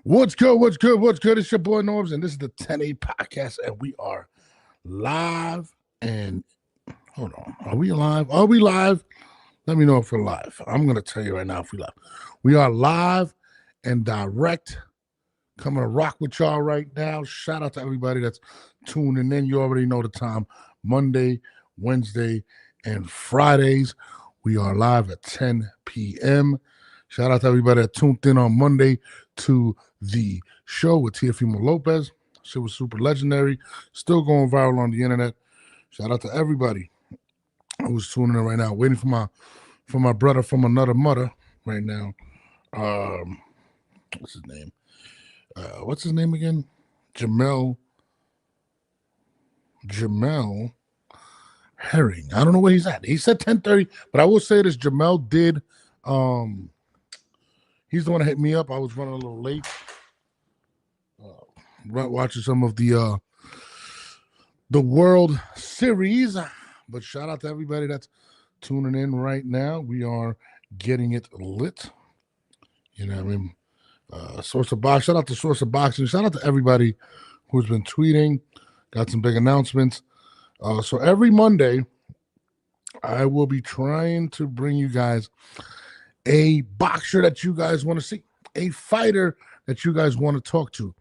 What's good? What's good? What's good? It's your boy Norbs, and this is the 10A podcast, and we are live. And hold on, are we live? Are we live? Let me know if we're live. I'm gonna tell you right now if we live. We are live and direct. Coming to rock with y'all right now. Shout out to everybody that's tuning in. You already know the time: Monday, Wednesday, and Fridays. We are live at 10 p.m. Shout out to everybody that tuned in on Monday to the show with Teofimo Lopez. Shit was super legendary. Still going viral on the internet. Shout out to everybody who's tuning in right now. Waiting for my brother from another mother right now. What's his name? What's his name again? Jamel Herring. I don't know where he's at. He said 10:30, but I will say this: Jamel did. He's the one that hit me up. I was running a little late. Watching some of the World Series. But shout out to everybody that's tuning in right now. We are getting it lit. You know what I mean? Source of Box. Shout out to Source of Boxing. Shout out to everybody who's been tweeting. Got some big announcements. So every Monday, I will be trying to bring you guys a boxer that you guys want to see, a fighter that you guys want to talk to.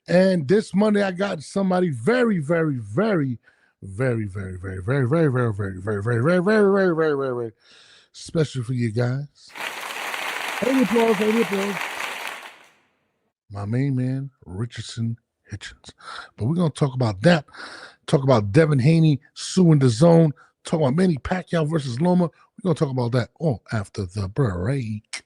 And this Monday, I got somebody very, very, very, very, very, very, very, very, very, very, very, very, very, very, very, very, very special for you guys. Hey, applause, hey, applause. My main man, Richardson Hitchens. But we're going to talk about that. Talk about Devin Haney suing Dazn. Talk about Manny Pacquiao versus Loma. We're going to talk about that all after the break.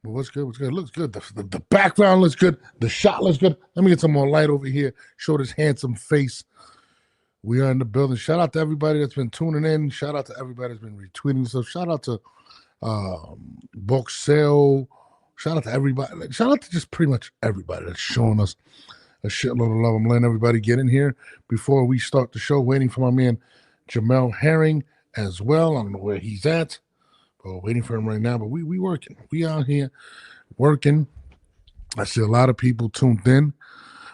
But what's good? What's good? It looks good. The background looks good. The shot looks good. Let me get some more light over here. Show this handsome face. We are in the building. Shout out to everybody that's been tuning in. Shout out to everybody that's been retweeting stuff. Shout out to Boxeo. Shout out to everybody. Shout out to just pretty much everybody that's showing us a shitload of love. I'm letting everybody get in here before we start the show. Waiting for my man Jamel Herring as well. I don't know where he's at. But waiting for him right now. But we working. We out here working. I see a lot of people tuned in.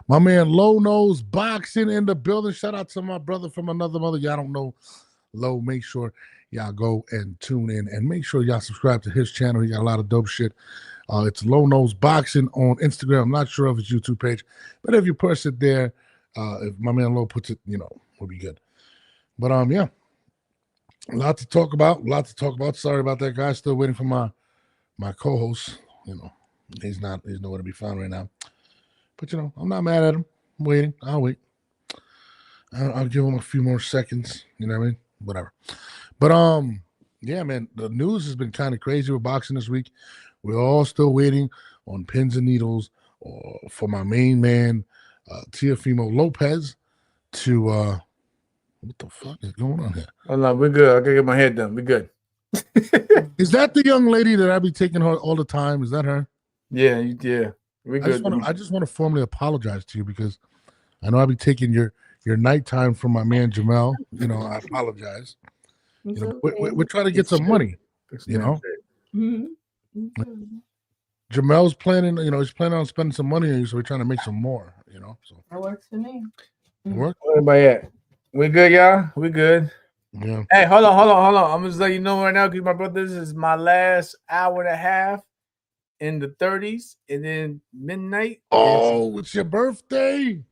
My man Low Nose Boxing in the building. Shout out to my brother from another mother. Y'all don't know Low. Make sure y'all go and tune in. And make sure y'all subscribe to his channel. He got a lot of dope shit. It's Low Nose Boxing on Instagram. I'm not sure of his YouTube page. But if you push it there, if my man Low puts it, we'll be good. But yeah. A lot to talk about. Sorry about that, guys. Still waiting for my co-host. He's nowhere to be found right now. But I'm not mad at him. I'm waiting. I'll wait. I'll give him a few more seconds. You know what I mean? Whatever. But yeah, man. The news has been kind of crazy with boxing this week. We're all still waiting on pins and needles for my main man, Teofimo Lopez, to. What the fuck is going on here? Oh, no, we're good. I gotta get my head done. We're good. Is that the young lady that I be taking her all the time? Is that her? Yeah. We're good. I just want to formally apologize to you because I know I be taking your nighttime from my man Jamel. I apologize. We're trying to get some money. Mm-hmm. Jamel's planning. He's planning on spending some money on you, so we're trying to make some more. So that works for me. Work. Where everybody at? We good, y'all? We good. Yeah. Hey, hold on. I'm just letting you know right now because my brother, this is my last hour and a half in the 30s, and then midnight. Oh, it's your birthday.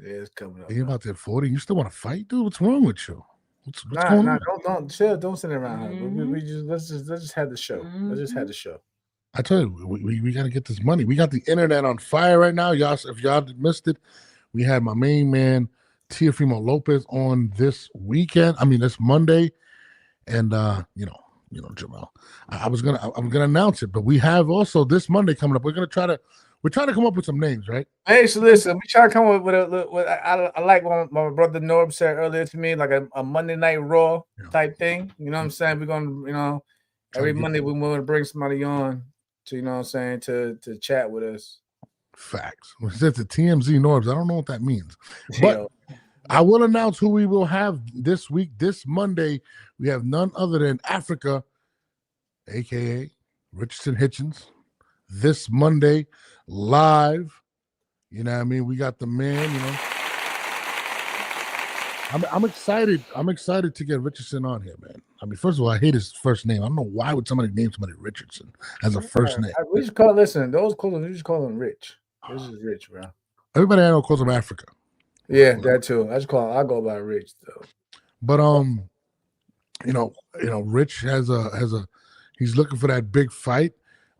Yeah, it's coming up. You're about to hit 40. You still want to fight, dude? What's wrong with you? What's going on? Don't chill. Don't sit around. Mm-hmm. Let's just have the show. Mm-hmm. Let's just have the show. I tell you, we got to get this money. We got the internet on fire right now, y'all. If y'all missed it, we had my main man Teofimo Lopez on this weekend. I mean, this Monday, and Jamel. I'm gonna announce it, but we have also this Monday coming up. We're trying to come up with some names, right? Hey, so listen, we try to come up with I like what my brother Norb said earlier to me, like a Monday Night Raw type thing. You know what I'm saying? We're gonna, Every Monday we want to bring somebody on to, you know what I'm saying, to chat with us. Facts. When it says the TMZ Norbs, I don't know what that means. But I will announce who we will have this week. This Monday, we have none other than Africa, a.k.a. Richardson Hitchens. This Monday, live. You know what I mean? We got the man, you know. I'm excited. I'm excited to get Richardson on here, man. I mean, first of all, I hate his first name. I don't know why would somebody name somebody Richardson as a first name. We just call those call him. We just call him Rich. This is Rich, bro. Everybody I know calls him Africa. Yeah, that too. I go by Rich though. But you know, Rich has a he's looking for that big fight.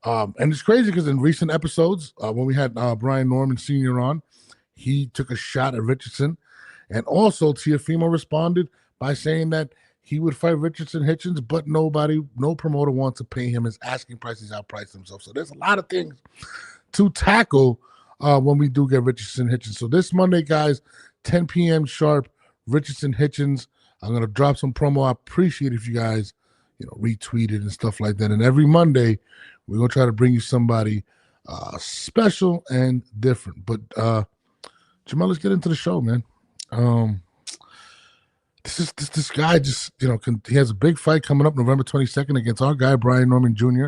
And it's crazy because in recent episodes, when we had Brian Norman Sr. on, he took a shot at Richardson. And also, Teofimo responded by saying that he would fight Richardson Hitchens, but no promoter wants to pay him his asking price. He's outpriced himself. So there's a lot of things to tackle when we do get Richardson Hitchens. So this Monday, guys, 10 p.m. sharp, Richardson Hitchens. I'm going to drop some promo. I appreciate if you guys, retweet it and stuff like that. And every Monday, we're going to try to bring you somebody special and different. But, Jamal, let's get into the show, man. This guy just, he has a big fight coming up November 22nd against our guy, Brian Norman Jr.,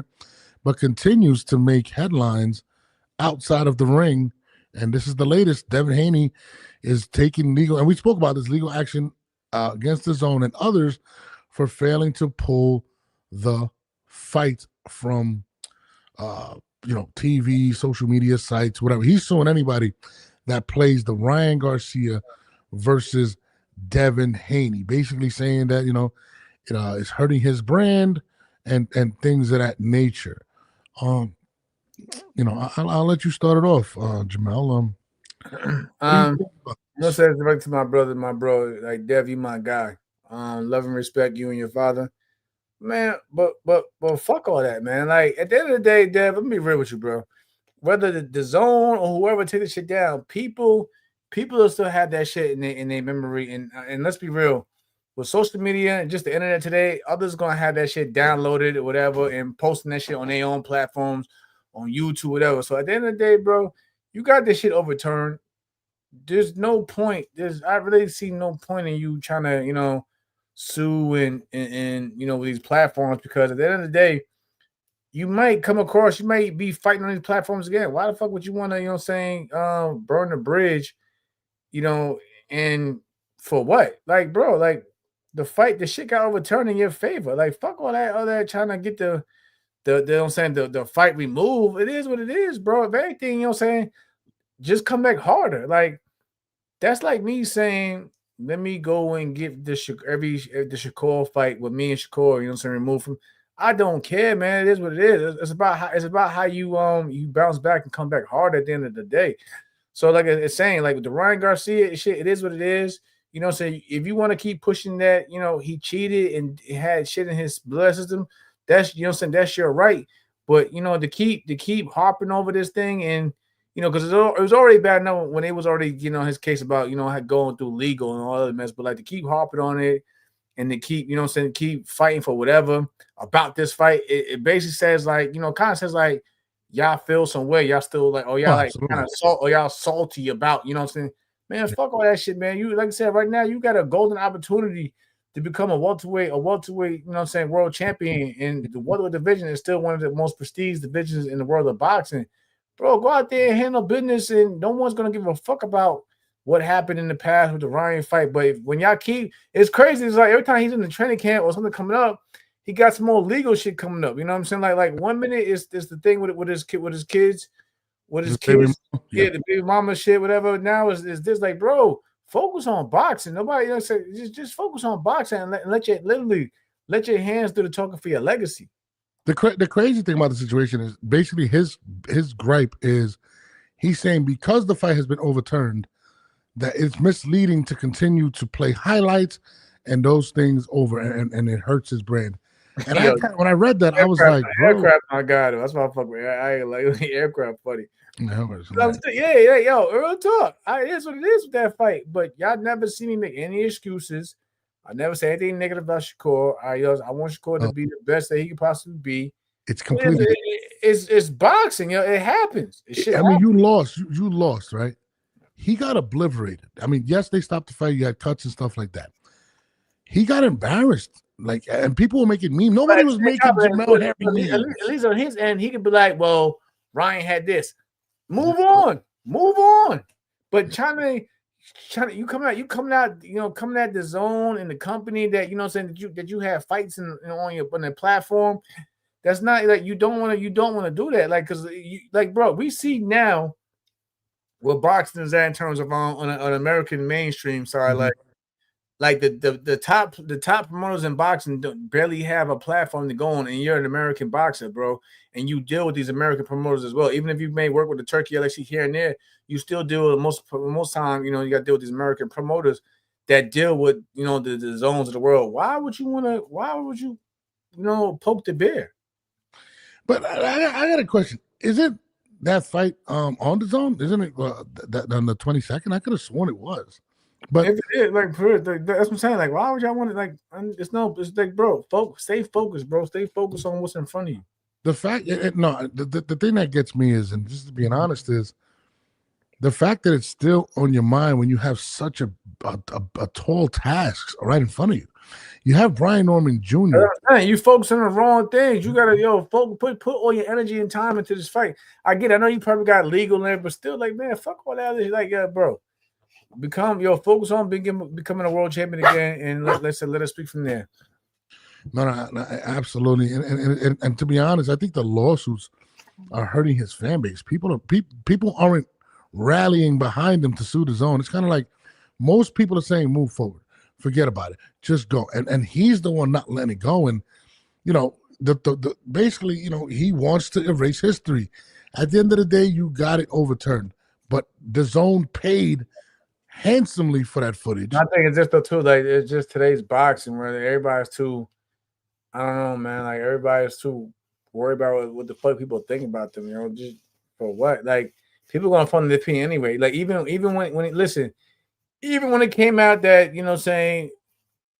but continues to make headlines outside of the ring. And this is the latest. Devin Haney is taking legal, and we spoke about this, legal action against the Zone and others for failing to pull the fight from, TV, social media sites, whatever. He's suing anybody that plays the Ryan Garcia versus Devin Haney, basically saying that it's hurting his brand and things of that nature. I'll let you start it off, Jamal. Say right to my bro, like Dev, you my guy. Love and respect you and your father, man. But fuck all that, man. Like at the end of the day, Dev, let me be real with you, bro. Whether the Zone or whoever take this shit down, people will still have that shit in their memory. And let's be real, with social media and just the internet today, others gonna have that shit downloaded or whatever and posting that shit on their own platforms, on YouTube, whatever. So at the end of the day, bro, you got this shit overturned. There's no point. I really see no point in you trying to, sue and with these platforms, because at the end of the day, you might be fighting on these platforms again. Why the fuck would you want to, burn the bridge? And for what? Like, bro, like the shit got overturned in your favor. Like, fuck all that trying to get the fight removed. It is what it is, bro. If anything, just come back harder. Like, that's like me saying, let me go and get the Shakur fight with me and Shakur, removed from. I don't care, man. It is what it is. It's about how you bounce back and come back hard at the end of the day. So like it's saying, like with the Ryan Garcia shit, it is what it is. So if you want to keep pushing that, he cheated and had shit in his blood system, that's that's your right. But to keep harping over this thing, and because it was already bad enough when it was already his case about going through legal and all other mess, but like to keep harping on it and to keep keep fighting for whatever about this fight, it basically says like kind of says like, y'all feel some way, y'all still like, oh y'all like kind of y'all salty about, man, fuck all that shit, man. You, like I said, right now you got a golden opportunity to become a welterweight, world champion. And the welterweight division is still one of the most prestigious divisions in the world of boxing. Bro, go out there and handle business, and no one's gonna give a fuck about what happened in the past with the Ryan fight. But when y'all it's crazy. It's like every time he's in the training camp or something coming up, he got some more legal shit coming up. You know what I'm saying? Like 1 minute is the thing with his kids, the baby mama shit, whatever. Now is this, like, bro, focus on boxing. Nobody just focus on boxing and let your hands do the talking for your legacy. The crazy thing about the situation is basically his gripe is he's saying because the fight has been overturned, that it's misleading to continue to play highlights and those things over, and it hurts his brand. And when I read that, I was like, bro, aircraft, my God, that's my fuck. I ain't like aircraft funny. No, real talk. It is what it is with that fight. But y'all never see me make any excuses. I never say anything negative about Shakur. I want Shakur to be the best that he could possibly be. It's completely. It's boxing. It happens. I mean, you lost, right? He got obliterated. I mean, yes, they stopped the fight. You had cuts and stuff like that. He got embarrassed. Like, and people were making memes. Nobody was making Jamel Harry memes. At least on his end, he could be like, well, Ryan had this. Move on. But China, you coming out, coming at the zone in the company that that you have fights on the platform. That's not like you don't want to do that. Like, because bro, we see now what boxing is at in terms of on an American mainstream side, like the top promoters in boxing barely have a platform to go on, and you're an American boxer, bro, and you deal with these American promoters as well. Even if you may work with the Turkey LXC here and there, you still deal with most time. You got to deal with these American promoters that deal with the zones of the world. Why would you poke the bear? But I got a question. Is it that fight on the zone? Isn't it that on the 22nd? I could have sworn it was. But if it is, that's what I'm saying. Like, why would y'all want it? It's like, bro, stay focused, bro. Stay focused on what's in front of you. The fact, the thing that gets me is, and just to be honest, is the fact that it's still on your mind when you have such a tall task right in front of you. You have Brian Norman Jr. You focus on the wrong things. You gotta put all your energy and time into this fight. I get it. I know you probably got legal in it, but still, like, man, fuck all that. Like, bro. Focus on becoming a world champion again, and let us speak from there. No, absolutely. And to be honest, I think the lawsuits are hurting his fan base. People aren't rallying behind him to sue the zone. It's kind of like most people are saying, move forward, forget about it, just go. And he's the one not letting it go. And basically, he wants to erase history. At the end of the day, you got it overturned, but the zone paid handsomely for that footage. I think it's just it's just today's boxing where everybody's too, I don't know, man. Like, everybody's too worried about what the fuck people think about them. Just for what? Like, people gonna form their opinion anyway. Like, even when it came out that saying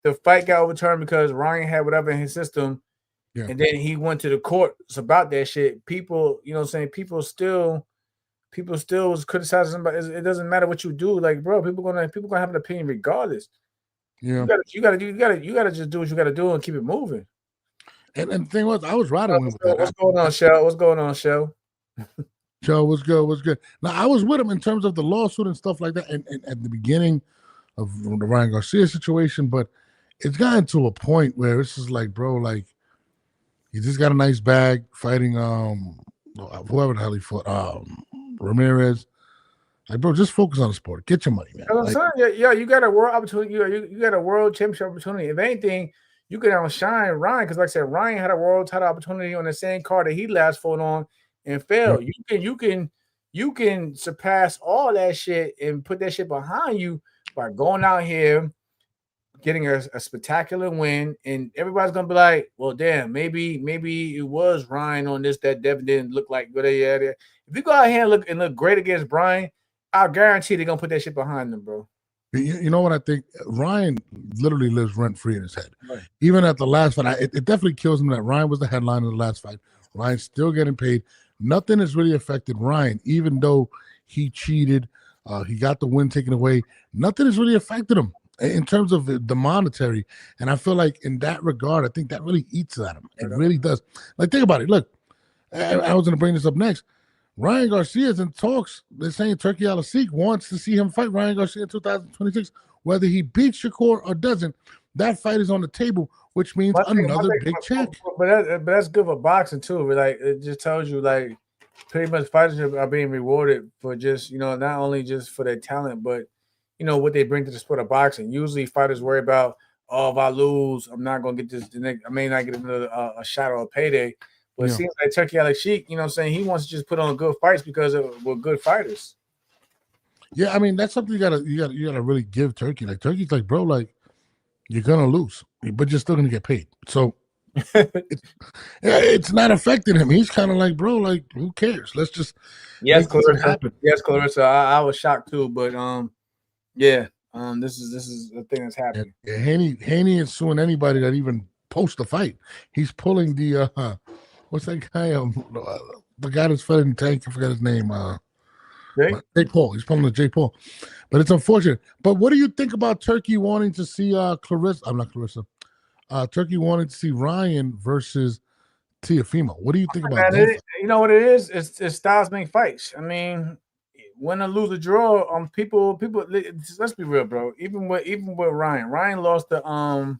the fight got overturned because Ryan had whatever in his system, and then he went to the courts about that shit. People, people still was criticizing somebody. It doesn't matter what you do, like, bro. People gonna have an opinion regardless. Yeah, you gotta just do what you gotta do and keep it moving. And the thing was, I was riding with him. What's going on, Shell? What's going on, Shell? Joe, what's good? Now, I was with him in terms of the lawsuit and stuff like that, and at the beginning of the Ryan Garcia situation, but it's gotten to a point where it's just like, bro, like, he just got a nice bag fighting whoever the hell he fought, Ramirez. Like, bro, just focus on the sport. Get your money, man. You got a world opportunity. You got a world championship opportunity. If anything, you can outshine Ryan, because, like I said, Ryan had a world title opportunity on the same card that he last fought on and failed. You can surpass all that shit and put that shit behind you by going out here, getting a spectacular win, and everybody's gonna be like, well, damn, maybe it was Ryan on this that Devin didn't look like good. If you go out here and look great against Brian, I guarantee they're gonna put that shit behind them, bro. You know what I think? Ryan literally lives rent-free in his head. Right. Even at the last fight, it definitely kills him that Ryan was the headline of the last fight. Ryan's still getting paid. Nothing has really affected Ryan, even though he cheated. He got the win taken away. Nothing has really affected him in terms of the monetary. And I feel like in that regard, I think that really eats at him. It really does. Like, think about it. Look, I was going to bring this up next. Ryan Garcia's in talks. They're saying Turkey LXC wants to see him fight Ryan Garcia in 2026. Whether he beats Shakur or doesn't, that fight is on the table, which means another big check. But that's good for boxing too. Like, it just tells you, like, pretty much fighters are being rewarded for just, not only just for their talent, but what they bring to the sport of boxing. Usually fighters worry about, if I lose, I'm not gonna get this. I may not get another a shot or a payday. But it seems like Turkey LXC, he wants to just put on good fights because we're good fighters. Yeah, I mean, that's something you gotta really give Turkey. Like, Turkey's like, bro, like, you're gonna lose, but you're still gonna get paid. So it's not affecting him. He's kind of like, bro, like, who cares? Let's just Clarissa. Yes, Clarissa. I was shocked too, but yeah, This is a thing that's happening. Yeah, Haney is suing anybody that even posts a fight. He's pulling the what's that guy? The guy that's fighting Tank. I forgot his name. Jay Paul. He's pulling the Jay Paul. But it's unfortunate. But what do you think about Turkey wanting to see Clarissa? I'm not Clarissa. Turkey wanting to see Ryan versus Teofimo. What do you think about that? You know what it is? It's styles make fights. I mean, win or lose or draw, people. Let's be real, bro. Even with Ryan lost to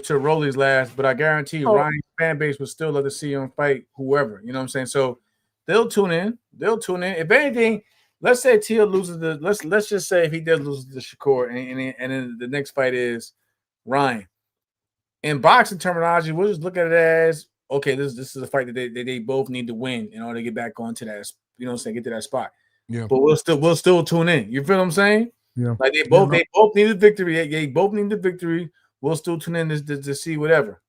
Rolly's last, but I guarantee you, Ryan's fan base would still love to see him fight whoever. You know what I'm saying? So they'll tune in. If anything, let's say Teo loses let's just say if he does lose to Shakur, and then the next fight is Ryan. In boxing terminology, we'll just look at it as okay. This is a fight that they both need to win in order to get back onto that. You know what I'm saying? Get to that spot. Yeah. But we'll still tune in. You feel what I'm saying? Yeah. Like they both need a victory. They both need the victory. We'll still tune in to see whatever.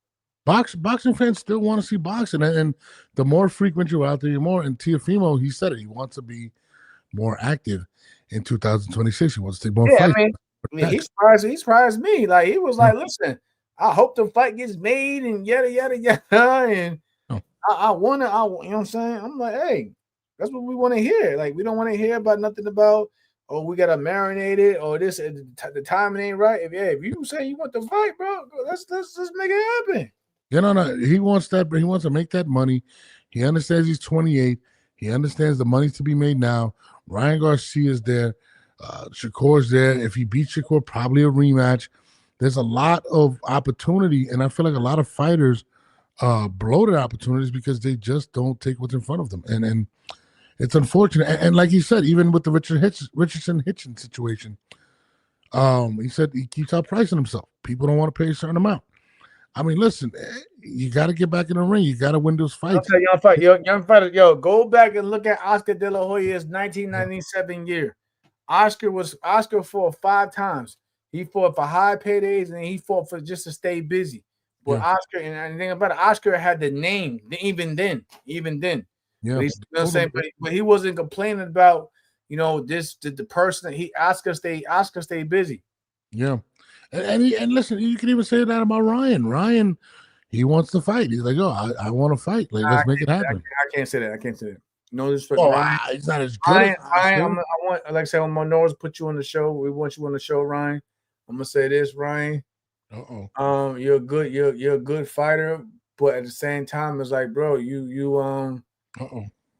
Boxing fans still want to see boxing, and the more frequent you're out there, the more. And Teofimo, he said it. He wants to be more active in 2026. He wants to take more fights. I mean, he surprised me. Like he was like, listen. I hope the fight gets made and yada yada yada, and I want to. You know what I'm saying? I'm like, hey, that's what we want to hear. Like, we don't want to hear about nothing about we gotta marinate it or this. The timing ain't right. If you say you want to fight, bro, let's make it happen. No. He wants that. He wants to make that money. He understands he's 28. He understands the money's to be made now. Ryan Garcia's there. Shakur's there. If he beats Shakur, probably a rematch. There's a lot of opportunity, and I feel like a lot of fighters blow their opportunities because they just don't take what's in front of them, and it's unfortunate. And like he said, even with the Richardson Hitchens situation, he said he keeps outpricing himself. People don't want to pay a certain amount. I mean, listen, you got to get back in the ring. You got to win those fights. Young fighter, go back and look at Oscar De La Hoya's 1997 year. Oscar fought 5 times. He fought for high paydays and he fought for just to stay busy. But Oscar, and the thing about it, Oscar had the name even then. Yeah, but you know what I'm saying? But he wasn't complaining about the person. Oscar stayed busy. Yeah, and listen, you can even say that about Ryan. Ryan, he wants to fight. He's like, I want to fight. Like, let's make it happen. I can't say that. No disrespect. He's not as good. Ryan, I want, like I said, when my nose put you on the show, we want you on the show, Ryan. I'm gonna say this, Ryan. You're a good fighter, but at the same time, it's like, bro,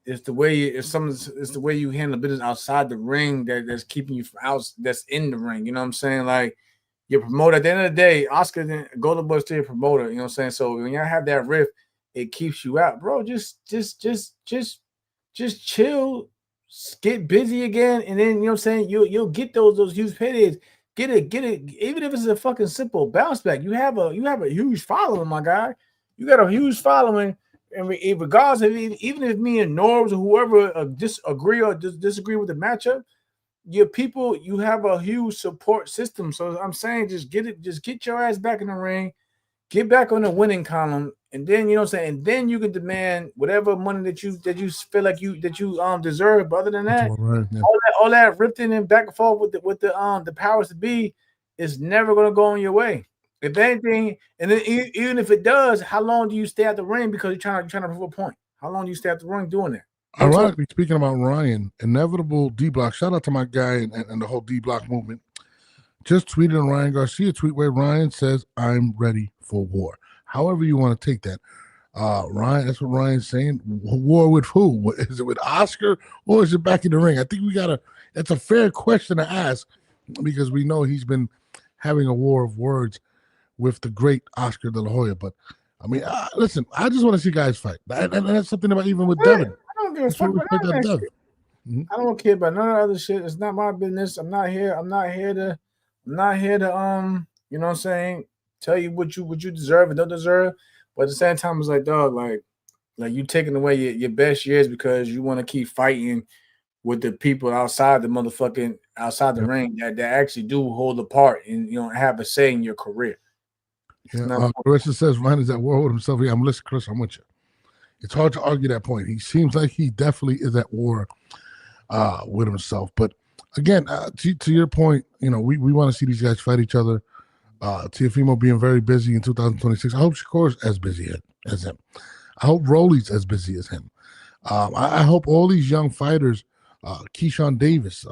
it's the way you handle business outside the ring that's keeping you from out. That's in the ring. You know what I'm saying? Like your promoter. At the end of the day, Oscar didn't go to Bush to your promoter. You know what I'm saying? So when y'all have that rift, it keeps you out, bro. Just chill, get busy again, and then you know what I'm saying. You'll get those huge paydays. Get it. Even if it's a fucking simple bounce back, you have a huge following, my guy. You got a huge following, and regardless of even if me and Norbs or whoever disagree or disagree with the matchup, your people, you have a huge support system. So I'm saying, just get your ass back in the ring, get back on the winning column, and then you know what I'm saying. And then you can demand whatever money that you feel like you deserve. But other than that, all that ripping and back and forth with the powers to be is never gonna go on your way. If anything, and then even if it does, how long do you stay at the ring because you're trying to prove a point? How long do you stay at the ring doing that? Ironically, speaking about Ryan, Inevitable D Block. Shout out to my guy and the whole D Block movement. Just tweeted a Ryan Garcia tweet where Ryan says, "I'm ready for war." However you want to take that. Ryan, that's what Ryan's saying. War with who? Is it with Oscar or is it back in the ring? I think that's a fair question to ask because we know he's been having a war of words with the great Oscar De La Hoya. But I mean, listen, I just want to see guys fight. And that's something about even with Devin. I don't give a fuck about that shit. I don't care about none of the other shit. It's not my business. I'm not here to you know what I'm saying, tell you what you deserve and don't deserve. But at the same time, it's like, dog, like you taking away your best years because you want to keep fighting with the people outside the ring that actually do hold a part and have a say in your career. Yeah, Carissa says Ryan is at war with himself. Yeah, I'm listening, Chris. I'm with you. It's hard to argue that point. He seems like he definitely is at war with himself. But again, to your point, we want to see these guys fight each other. Teofimo being very busy in 2026. I hope Shakur's as busy as him. I hope Rolly's as busy as him. I hope all these young fighters, Keyshawn Davis,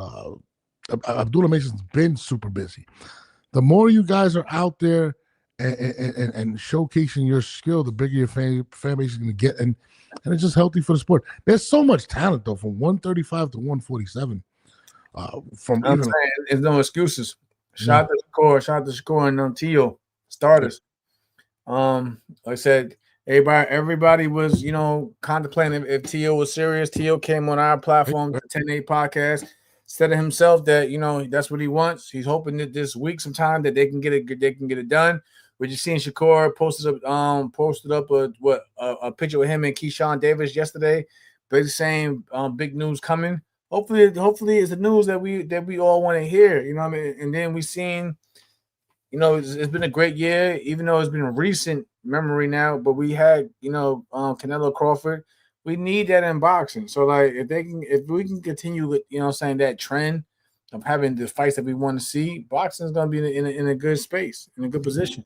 Abdullah Mason's been super busy. The more you guys are out there and showcasing your skill, the bigger your fan base is going to get, and it's just healthy for the sport. There's so much talent though, from 135 to 147. I'm saying there's no excuses. Shout out to Shakur and Tio starters. Like I said, everybody was contemplating if Tio was serious. Tio came on our platform, the 10-8 podcast, said to himself that that's what he wants. He's hoping that this week sometime that they can get it done. We're just seeing Shakur posted up a picture with him and Keyshawn Davis yesterday, basically saying big news coming. Hopefully it's the news that we all want to hear. You know what I mean? And then we've seen, it's been a great year, even though it's been a recent memory now. But we had, Canelo Crawford. We need that in boxing. So like, if we can continue with, saying that trend of having the fights that we want to see, boxing is going to be in a good space, in a good position.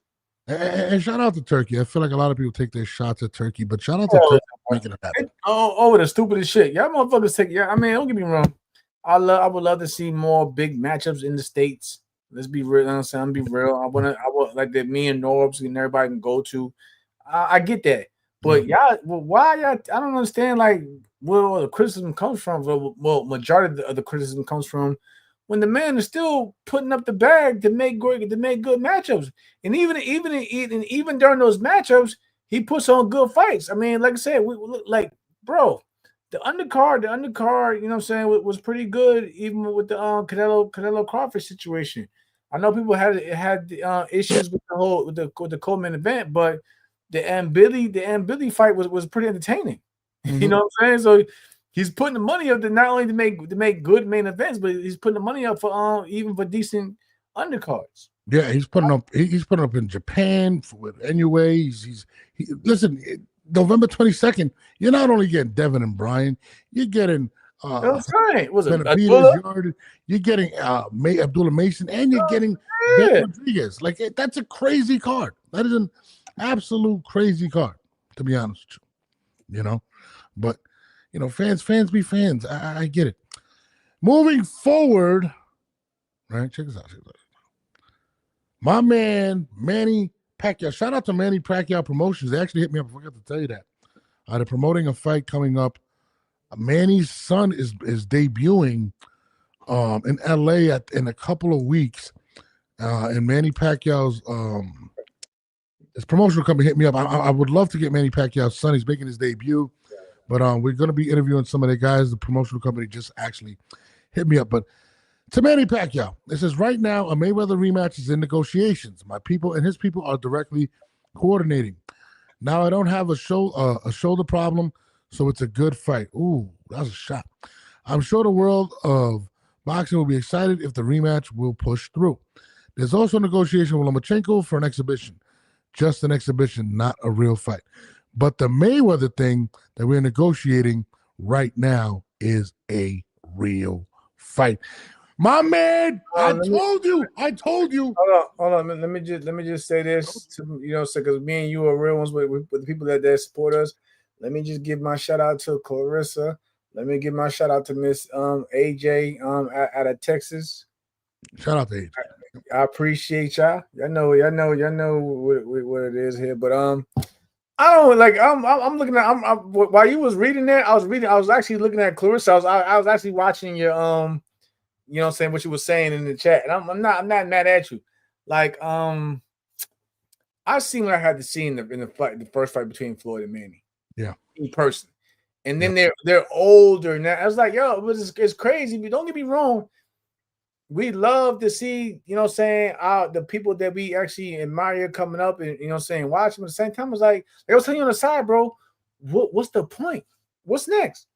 And shout out to Turkey. I feel like a lot of people take their shots at Turkey, but shout out to Turkey for making it happen. The stupidest shit. Y'all motherfuckers take. Yeah, I mean, don't get me wrong. I would love to see more big matchups in the States. Let's be real. I'm be real. I want like that. Me and Norbs and everybody can go to. I get that, but y'all, why y'all? I don't understand. Like where all the criticism comes from. Well, majority of the criticism comes from when the man is still putting up the bag to make good matchups, and even during those matchups, he puts on good fights. I mean, like I said, bro, the undercard, you know what I'm saying, was pretty good, even with the Canelo Crawford situation. I know people had issues with the Coleman event, but the Billy fight was pretty entertaining. Mm-hmm. You know what I'm saying? So he's putting the money up to not only to make good main events, but he's putting the money up for even for decent undercards. Yeah, he's putting up in Japan with anyway. Listen, November 22nd, you're not only getting Devin and Brian, you're getting that's right. Was it you're getting Abdullah Mason, and you're getting Ben Rodriguez. Like that's a crazy card. That is an absolute crazy card, to be honest with you. But fans be fans. I get it. Moving forward, right? Check this out. My man, Manny Pacquiao. Shout out to Manny Pacquiao Promotions. They actually hit me up. I forgot to tell you that. They're promoting a fight coming up. Manny's son is debuting in LA in a couple of weeks. And Manny Pacquiao's his promotional company hit me up. I would love to get Manny Pacquiao's son. He's making his debut. But we're going to be interviewing some of the guys. The promotional company just actually hit me up. But to Manny Pacquiao, it says, right now, a Mayweather rematch is in negotiations. My people and his people are directly coordinating. Now, I don't have a shoulder problem, so it's a good fight. Ooh, that was a shot. I'm sure the world of boxing will be excited if the rematch will push through. There's also a negotiation with Lomachenko for an exhibition. Just an exhibition, not a real fight. But the Mayweather thing that we're negotiating right now is a real fight. My man, I told you. Hold on. Let me just say this to because me and you are real ones with the people that support us. Let me just give my shout out to Clarissa. Let me give my shout out to Miss AJ out of Texas. Shout out to AJ. I appreciate y'all. Y'all know what it is here, but I don't like. I'm looking at. While you was reading that, I was actually looking at Clarissa. I was actually watching your you know what I'm saying, what you were saying in the chat, and I'm not mad at you. Like I seen what I had to see in the first fight between Floyd and Manny. Yeah, in person, and then they're older now. I was like, yo, it's crazy. But don't get me wrong. We love to see, saying, the people that we actually admire coming up and, saying, watch them at the same time. It's like, I was telling you on the side, bro, what's the point? What's next?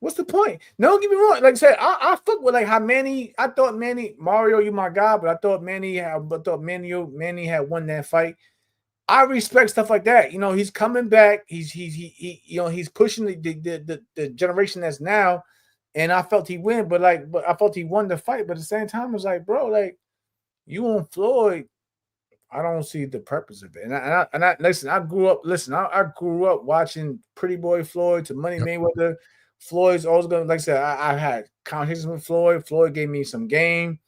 What's the point? No, don't get me wrong. Like I said, I fuck with like how Manny, I thought Manny, Mario, you my guy, but I thought Manny had won that fight. I respect stuff like that. He's coming back. He's pushing the generation that's now. and I felt he win, but I felt he won the fight. But at the same time, it's like, bro, like you on Floyd, I don't see the purpose of it. And I listen. I grew up. Listen, I grew up watching Pretty Boy Floyd to Money Mayweather. Floyd's always gonna, like I said, I had conversations with Floyd. Floyd gave me some game.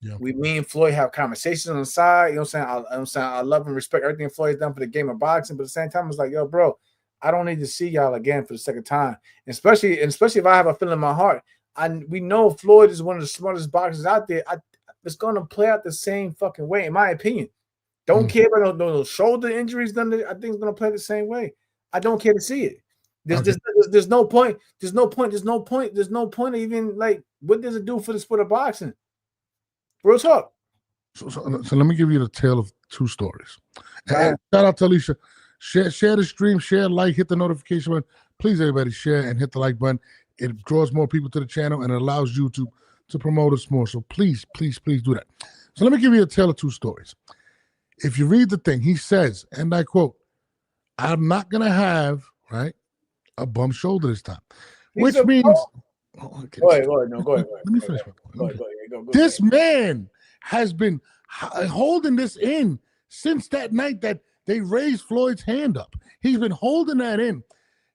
Yeah. Me and Floyd have conversations on the side. You know what I'm saying? I love and respect everything Floyd's done for the game of boxing. But at the same time, it's like, yo, bro, I don't need to see y'all again for the second time. Especially if I have a feeling in my heart. We know Floyd is one of the smartest boxers out there. It's gonna play out the same fucking way, in my opinion. Don't care about those shoulder injuries done. I think it's gonna play the same way. I don't care to see it. There's no point. There's no point even, like, what does it do for the sport of boxing? Real talk. So let me give you the tale of two stories. And shout out to Alicia. Share the stream, share, like, hit the notification button. Please, everybody, share and hit the like button. It draws more people to the channel and it allows you to promote us more. So please do that. So let me give you a tale of two stories. If you read the thing, he says, and I quote, "I'm not gonna have a bum shoulder this time," which means. Go ahead. Let me finish my point. This man has been holding this in since that night that they raised Floyd's hand up. He's been holding that in.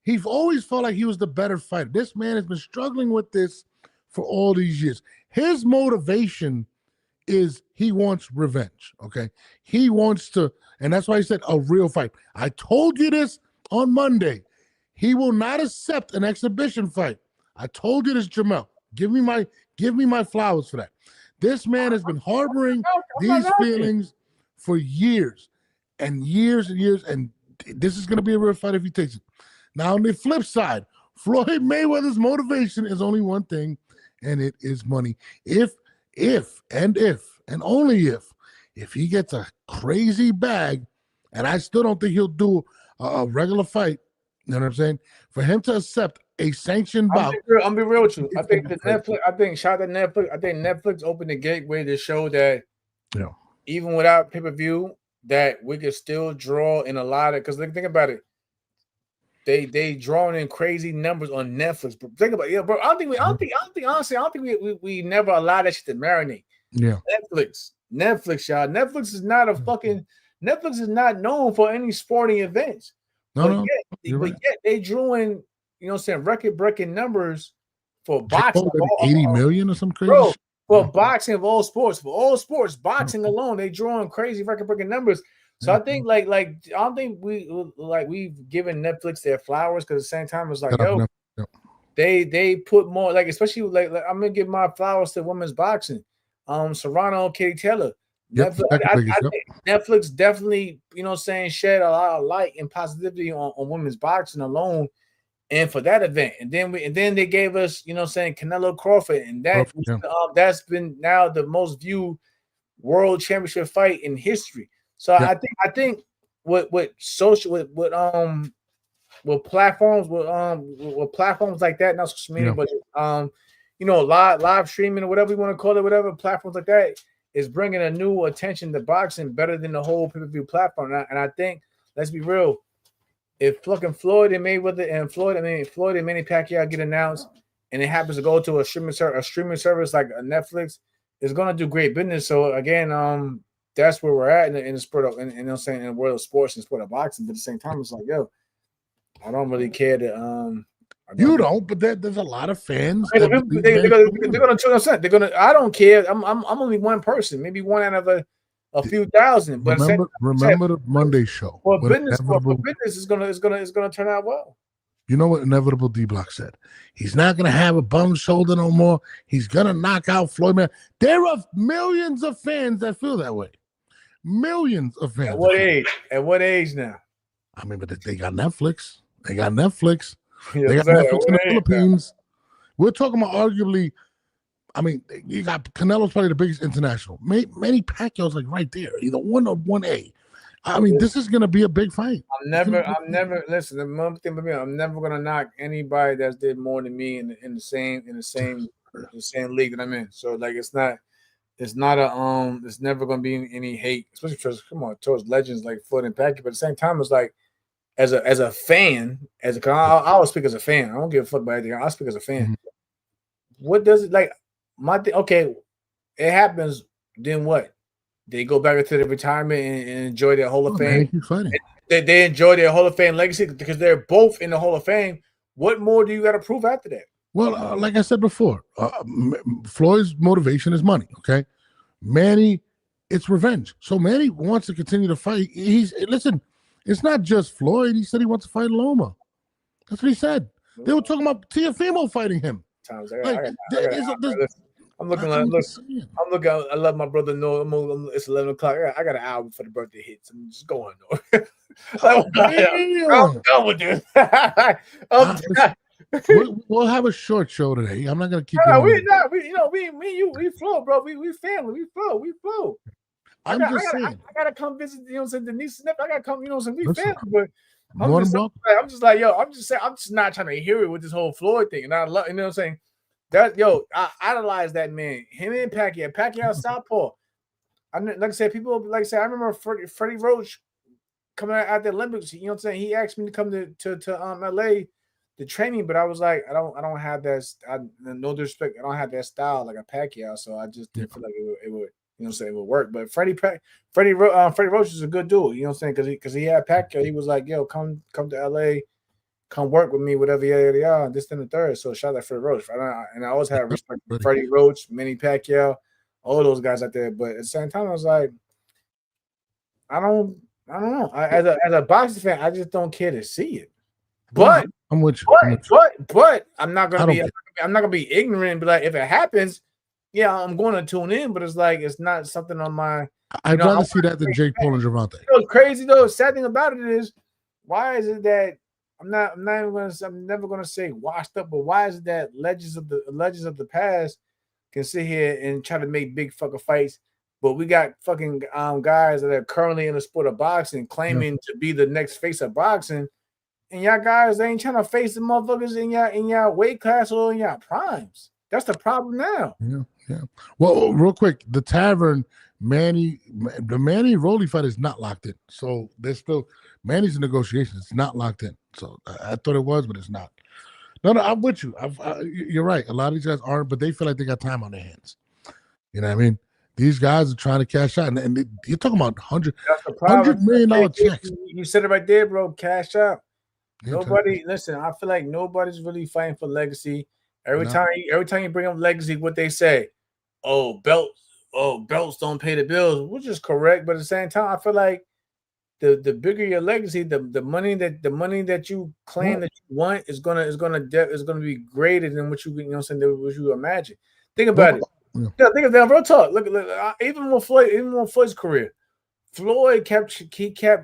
He's always felt like he was the better fighter. This man has been struggling with this for all these years. His motivation is he wants revenge, okay? He wants to, and that's why he said a real fight. I told you this on Monday. He will not accept an exhibition fight. I told you this, Jamel. Give me my flowers for that. This man has been harboring these feelings for years and years and years, and this is going to be a real fight if he takes it. Now, on the flip side, Floyd Mayweather's motivation is only one thing, and it is money. If and only if he gets a crazy bag, and I still don't think he'll do a regular fight, you know what I'm saying? For him to accept a sanctioned bout. I'm be real with you. I think shout out to Netflix. I think Netflix opened the gateway to show that even without pay-per-view, that we could still draw in a lot of, because think about it. They drawing in crazy numbers on Netflix. But think about it, bro. I don't think we never allowed that shit to marinate. Yeah. Netflix, y'all. Netflix is not known for any sporting events. But yet they drew in, you know what I'm saying, record-breaking numbers for boxing. 80 million or some crazy shit. For boxing of all sports. For all sports, boxing alone, they drawing crazy record-breaking numbers. So I think I don't think we've given Netflix their flowers, because at the same time it's like, they put more, like, especially like I'm gonna give my flowers to women's boxing. Serrano, Katie Taylor. Netflix definitely, you know what I'm saying, shed a lot of light and positivity on women's boxing alone, and for that event. And then they gave us, you know what I'm saying, Canelo Crawford, and that's been now the most viewed world championship fight in history. So I think with platforms like that, not social media, but you know, live streaming or whatever you want to call it, whatever platforms like that is bringing a new attention to boxing better than the whole pay-per-view platform. And I think, let's be real, if fucking Floyd and Manny Pacquiao get announced and it happens to go to a streaming service like Netflix, it's gonna do great business. So again, that's where we're at in the sport of, and I'm saying, in the world of sports and sport of boxing. But at the same time, it's like, yo, I don't really care to you don't, but there's a lot of fans. They're gonna I don't care. I'm only one person, maybe one out of a few thousand. But remember the Monday show. For business is gonna turn out well. You know what Inevitable D-Block said? He's not gonna have a bum shoulder no more. He's gonna knock out Floyd, man. There are millions of fans that feel that way. Millions of fans. At what age? At what age now? I mean, but they got Netflix. They got Netflix. They got Netflix in the Philippines. We're talking about arguably, I mean, you got Canelo's probably the biggest international. Manny Pacquiao's like right there, either 1 or 1A. I mean, this is gonna be a big fight. I'm never listen. The one thing about me, I'm never gonna knock anybody that's did more than me in the same league that I'm in. So like, it's never gonna be any hate, especially towards legends like Floyd and Pacquiao. But at the same time, it's like, as a fan, I always speak as a fan. I don't give a fuck about anything. I speak as a fan. what does it like? Okay, it happens. Then what? They go back into the retirement and enjoy their Hall of Fame. Keep fighting. They enjoy their Hall of Fame legacy because they're both in the Hall of Fame. What more do you got to prove after that? Well, like I said before, Floyd's motivation is money. Okay, Manny, it's revenge. So Manny wants to continue to fight. Listen. It's not just Floyd. He said he wants to fight Loma. That's what he said. They were talking about Teofimo fighting him. I'm looking. I love my brother. No, it's 11 o'clock. I got an hour before the birthday hits. I'm just going though. I'm done with this. We'll have a short show today. I'm not gonna keep. We flow, bro. We family. We flow. I gotta come visit. You know, what I'm saying, Denise Smith. I gotta come. You know, what I'm saying, we family. But I'm just like, yo. I'm just not trying to hear it with this whole Floyd thing. And I love. You know what I'm saying? That I idolize that man. Him and Pacquiao southpaw. Like I said, people like I said. I remember Freddie Roach coming out at the Olympics. You know what I'm saying? He asked me to come to LA to training, but I was like, I don't have that. No disrespect, I don't have that style like a Pacquiao. So I just didn't feel like it would. You know what I'm saying, it would work. But Freddie Roach is a good dude, you know what I'm saying? Because he had Pacquiao. He was like, yo, come to LA, come work with me, whatever, yeah, and this and the third. So shout out to Freddie Roach. And I always had respect for Freddie Roach, Manny Pacquiao, all those guys out there. But at the same time, I was like, I don't know. As a boxing fan, I just don't care to see it. But I'm with you. But I'm not gonna be ignorant and be like, if it happens, yeah, I'm going to tune in, but it's like it's not something on my. I'd rather see that than Jake Paul and Gervonta. You know, crazy though. Sad thing about it is, why is it that I'm never gonna say washed up, but why is it that legends of the past can sit here and try to make big fucking fights, but we got fucking guys that are currently in the sport of boxing claiming to be the next face of boxing, and y'all guys ain't trying to face the motherfuckers in y'all weight class or in y'all primes. That's the problem now. Yeah. Well, real quick, the Tavern Manny Rolly fight is not locked in. So there's still Manny's in negotiations. It's not locked in. So I thought it was, but it's not. No, I'm with you. You're right. A lot of these guys aren't, but they feel like they got time on their hands. You know what I mean? These guys are trying to cash out, and you're talking about $100 million checks. You said it right there, bro. Cash out. Listen. I feel like nobody's really fighting for legacy. Every time you bring up legacy, what they say, belts don't pay the bills, which is correct. But at the same time, I feel like the bigger your legacy, the money that you claim that you want is gonna be greater than what you know what you imagine. Think about it. Yeah, think of that. Real talk. Look, even with Floyd's career, Floyd kept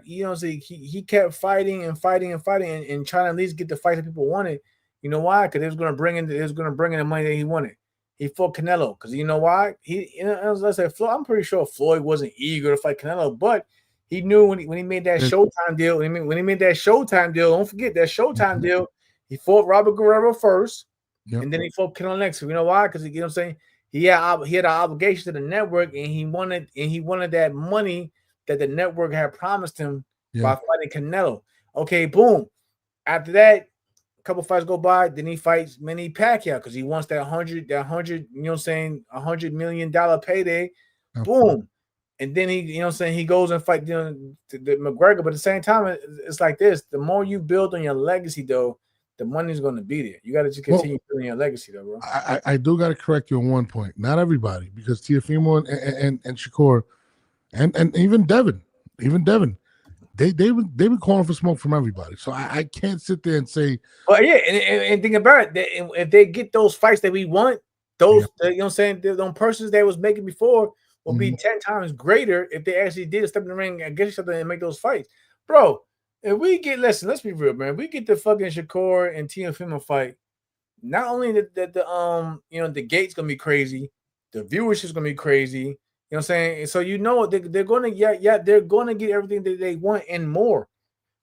you know he kept fighting and trying to at least get the fight that people wanted. You know why? Because it was going to bring in the money that he wanted. He fought Canelo because you know why? As I said, Floyd, I'm pretty sure Floyd wasn't eager to fight Canelo, but he knew when he made that Showtime deal. When he made that Showtime deal, don't forget that Showtime deal. He fought Robert Guerrero first, and then he fought Canelo next. You know why? Because you know what I'm saying. He had an obligation to the network, and he wanted that money that the network had promised him by fighting Canelo. Okay, boom. After that, a couple fights go by, then he fights Manny Pacquiao because he wants that $100, you know what I'm saying, $100 million payday. Boom. And then he, you know what I'm saying, he goes and fight the McGregor. But at the same time, it's like this. The more you build on your legacy, though, the money's going to be there. You got to just continue building your legacy, though, bro. I do got to correct you on one point. Not everybody, because Teofimo and Shakur and even Devin, they've been calling for smoke from everybody. So I can't sit there and say. Well, yeah, and think about it. If they get those fights that we want, those you know what I'm saying, those persons they was making before will be 10 times greater if they actually did step in the ring and get each other and make those fights, bro. If we get, let's be real, man. We get the fucking Shakur and Teofimo fight. Not only that the gate's gonna be crazy, the viewership's gonna be crazy. You know what I'm saying? So they're gonna they're gonna get everything that they want and more.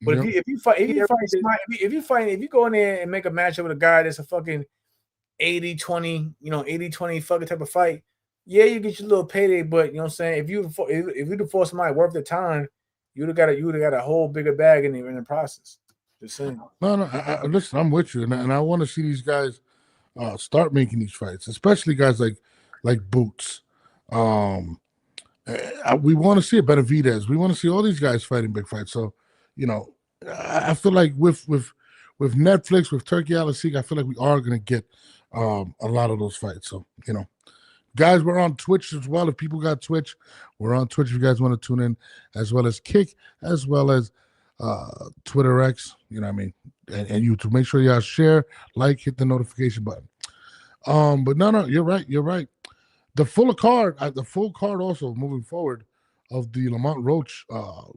But if you go in there and make a matchup with a guy that's a fucking 80-20, 80-20 fucking type of fight, you get your little payday. But you know what I'm saying? If you force somebody worth the time, you would have got a whole bigger bag in the process. Just saying. No, listen, I'm with you, and I want to see these guys start making these fights, especially guys like Boots. We want to see a Benavidez. We want to see all these guys fighting big fights. So, I feel like with Netflix, with Turkey Al-Asik, I feel like we are going to get a lot of those fights. So, guys, we're on Twitch as well. If people got Twitch, we're on Twitch if you guys want to tune in, as well as Kick, as well as Twitter X, you know what I mean, and YouTube. Make sure y'all share, like, hit the notification button. But no, you're right. The full card also moving forward of the Lamont Roach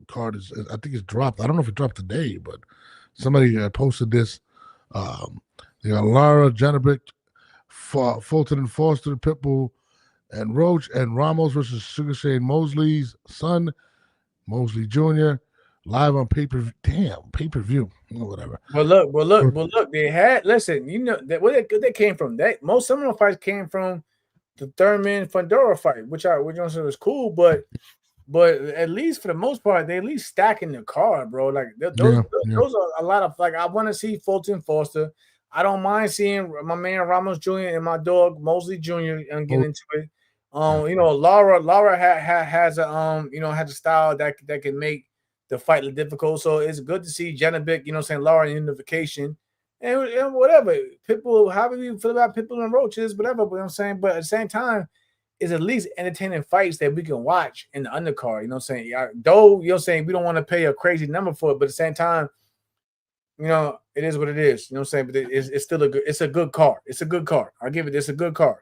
card is I think it's dropped. I don't know if it dropped today, but somebody posted this. They got Lara, Janovic, Fulton and Foster, Pitbull, and Roach, and Ramos versus Sugar Shane Mosley's son, Mosley Jr. Live on pay-per-view, whatever. But look, they had that where they came from. Some of the fights came from the Thurman Fundora fight, which was cool, but at least for the most part, they at least stacking the card, bro. Like those are a lot of I want to see Fulton Foster. I don't mind seeing my man Ramos Jr. and my dog Mosley Jr. and get into it. Laura has a style that can make the fight look difficult. So it's good to see Janovic, Laura in unification and whatever. Pitbull, however you feel about Pitbull and Roaches, whatever. But but at the same time, it's at least entertaining fights that we can watch in the undercard. Though we don't want to pay a crazy number for it, but at the same time, it is what it is. But it's still it's a good card. It's a good card. I'll give it. It's a good card.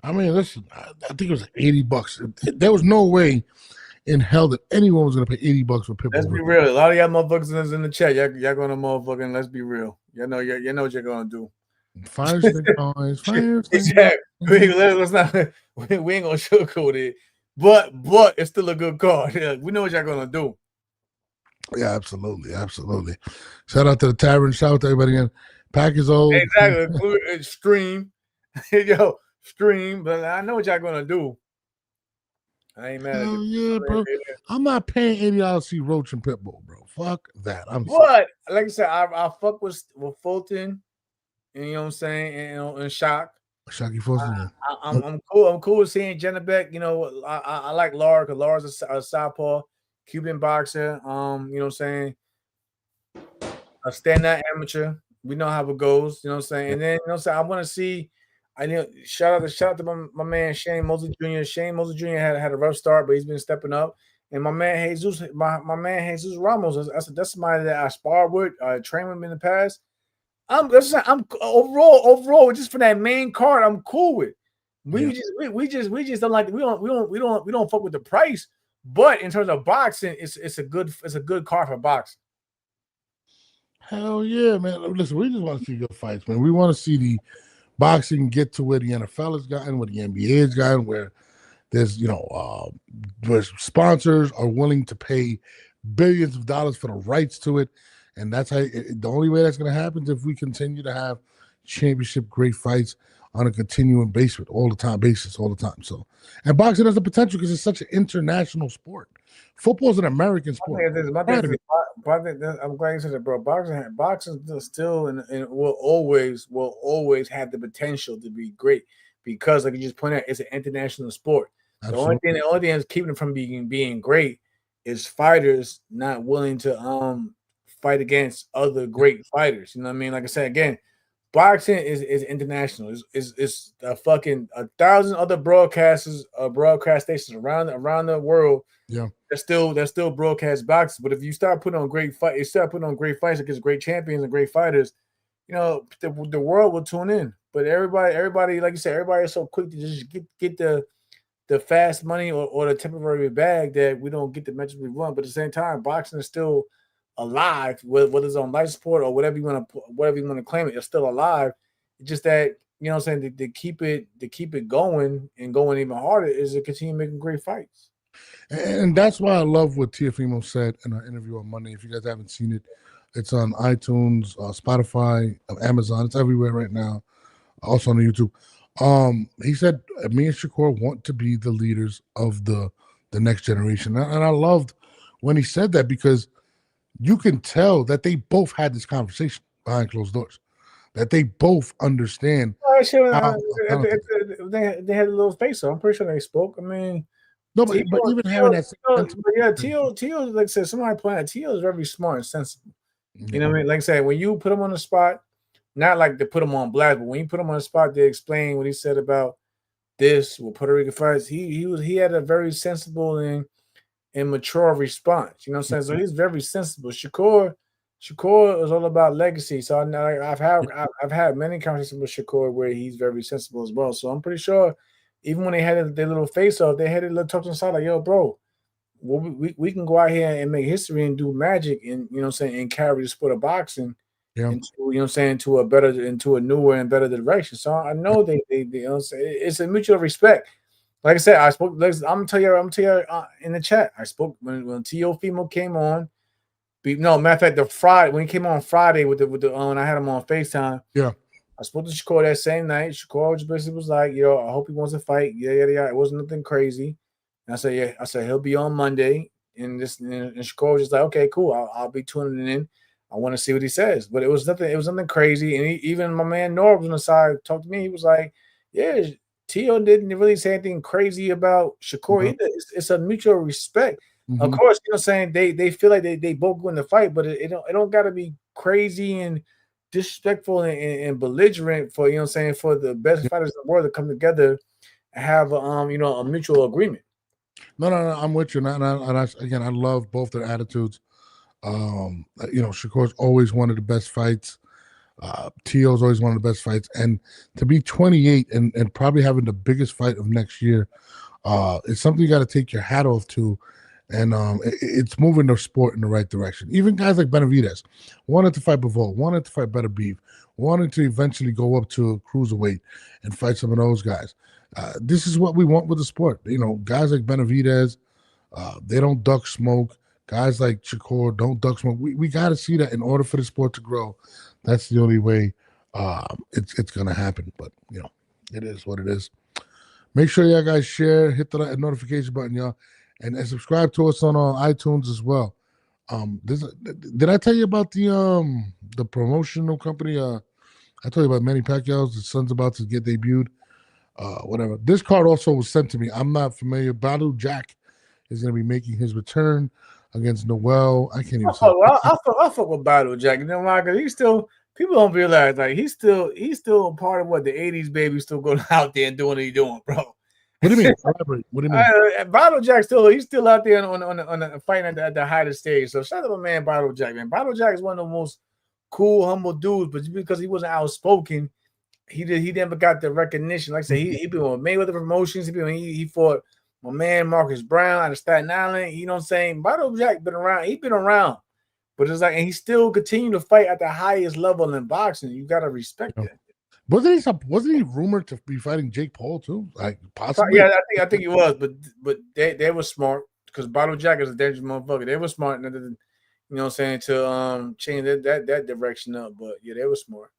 I mean, listen, I think it was $80. There was no way in hell that anyone was going to pay $80 for Pitbull. Let's be real. A lot of y'all motherfuckers in the chat, y'all going to motherfucking. Let's be real. You know what you're going to do. Fire stick noise. Exactly. We ain't gonna sugarcoat it, but it's still a good card. Yeah, we know what y'all gonna do. Yeah, absolutely. Shout out to the tavern. Shout out to everybody in. Pack is old. Exactly. Stream. Stream. But I know what y'all gonna do. I ain't mad at you. Yeah, bro. I'm not paying $80 to see Roach and Pitbull, bro. Fuck that. Like I said, I fuck with Fulton. And you know what I'm saying? And Shock. Shocky Fulton. I'm cool. I'm cool with seeing Janovic. I like Laura because Laura's a southpaw, Cuban boxer. You know what I'm saying? A stand-up amateur. We know how it goes. You know what I'm saying? And then I want to see. Shout out to my man Shane Mosley Jr. Shane Mosley Jr. had a rough start, but he's been stepping up. And my man Jesus, my Jesus Ramos. That's somebody that I sparred with, trained with in the past. I'm overall just for that main card. I'm cool with. We just don't like. We don't fuck with the price. But in terms of boxing, it's a good card for boxing. Hell yeah, man! Listen, we just want to see good fights, man. We want to see the boxing get to where the NFL has gotten, where the NBA has gotten, where there's where sponsors are willing to pay billions of dollars for the rights to it. And that's how the only way that's going to happen is if we continue to have championship great fights on a continuing basis all the time. So, and boxing has the potential because it's such an international sport. Football is an American sport. I'm glad you said that, bro. Boxing is still and will always have the potential to be great because, like you just pointed out, it's an international sport. Absolutely. The only thing that's keeping it from being great is fighters not willing to fight against other great fighters. You know what I mean? Like I said again, boxing is international. It's a fucking 1,000 other broadcast stations around the world. Yeah, that still broadcast boxing. But if you start putting on great fights against great champions and great fighters, the world will tune in. But everybody, like you said, everybody is so quick to just get the fast money or the temporary bag that we don't get the matches we want. But at the same time, boxing is still alive, whether it's on life support or whatever you want to claim it's still alive. It's just that to keep it going and going even harder is to continue making great fights. And that's why I love what Tiafimo said in our interview on Monday. If you guys haven't seen it, it's on iTunes, Spotify, Amazon. It's everywhere right now. Also on YouTube. He said me and Shakur want to be the leaders of the next generation, and I loved when he said that because you can tell that they both had this conversation behind closed doors. that they both understand. Oh, shit, they had a little face off. I'm pretty sure they spoke. I mean, No, but even having that T.O., like I said, somebody playing T.O. is very smart and sensible. You know what I mean? Like I said, when you put him on the spot, not like to put him on blast, but when you put him on the spot, they explain what he said about this with Puerto Rican fights. He had a very sensible and mature response. You know what I'm saying? So he's very sensible. Shakur is all about legacy. So I've had many conversations with Shakur where he's very sensible as well. So I'm pretty sure even when they had their little face off, they had a little talk to the side like, yo, bro, we can go out here and make history and do magic and you know what I'm saying and carry the sport of boxing into you know what I'm saying into a newer and better direction. So I know they you know what I'm saying it's a mutual respect. Like I said, I spoke. I'm gonna tell you in the chat. I spoke when T.O. Fimo came on. No, matter of fact, the Friday when he came on Friday with the when I had him on FaceTime. Yeah, I spoke to Shakur that same night. Shakur basically was like, "Yo, I hope he wants to fight." Yeah. It wasn't nothing crazy. And I said, "Yeah." I said he'll be on Monday. And Shakur was just like, "Okay, cool. I'll be tuning in. I want to see what he says." But it was nothing crazy. And even my man Norb was on the side talked to me. He was like, "Yeah." T.O. didn't really say anything crazy about Shakur either. It's a mutual respect. Of course, you know what I'm saying? They feel like they both go in the fight, but it don't gotta be crazy and disrespectful and belligerent for you know what I'm saying for the best fighters in the world to come together and have a mutual agreement. No, I'm with you. Again, I love both their attitudes. Shakur's always one of the best fights. T.O.'s always one of the best fights, and to be 28 and probably having the biggest fight of next year, it's something you got to take your hat off to, and it's moving the sport in the right direction. Even guys like Benavidez wanted to fight Bivol, wanted to fight Better Beef, wanted to eventually go up to a cruiserweight and fight some of those guys. This is what we want with the sport. You know, guys like Benavidez, they don't duck smoke. Guys like Shakur don't duck smoke. We got to see that in order for the sport to grow. That's the only way it's going to happen. But, you know, it is what it is. Make sure y'all guys share, hit the notification button, y'all, and subscribe to us on iTunes as well. Did I tell you about the promotional company? I told you about Manny Pacquiao's. The son's about to get debuted. Whatever. This card also was sent to me. I'm not familiar. Badu Jack is going to be making his return against Noel. I can't even say. I fuck with Badu Jack. You know why? Because he's still people don't realize like he's still a part of what the '80s baby still going out there and doing what he's doing, bro. What do you mean? Elaborate. What do you mean? Badu Jack he's still out there on the fighting at the highest stage. So shout out to my man Badu Jack, man. Badu Jack is one of the most cool, humble dudes, but because he wasn't outspoken, he never got the recognition. Like I said, he been with Mayweather promotions. He fought my man Marcus Brown out of Staten Island. You know what I'm saying? Badu Jack been around. He been around. But it's like, and he still continued to fight at the highest level in boxing. You gotta respect that. Wasn't he rumored to be fighting Jake Paul too? Like possibly? Yeah, I think he was, but they were smart because Badu Jack is a dangerous motherfucker. They were smart, you know what I'm saying, to change that direction up. But yeah, they were smart.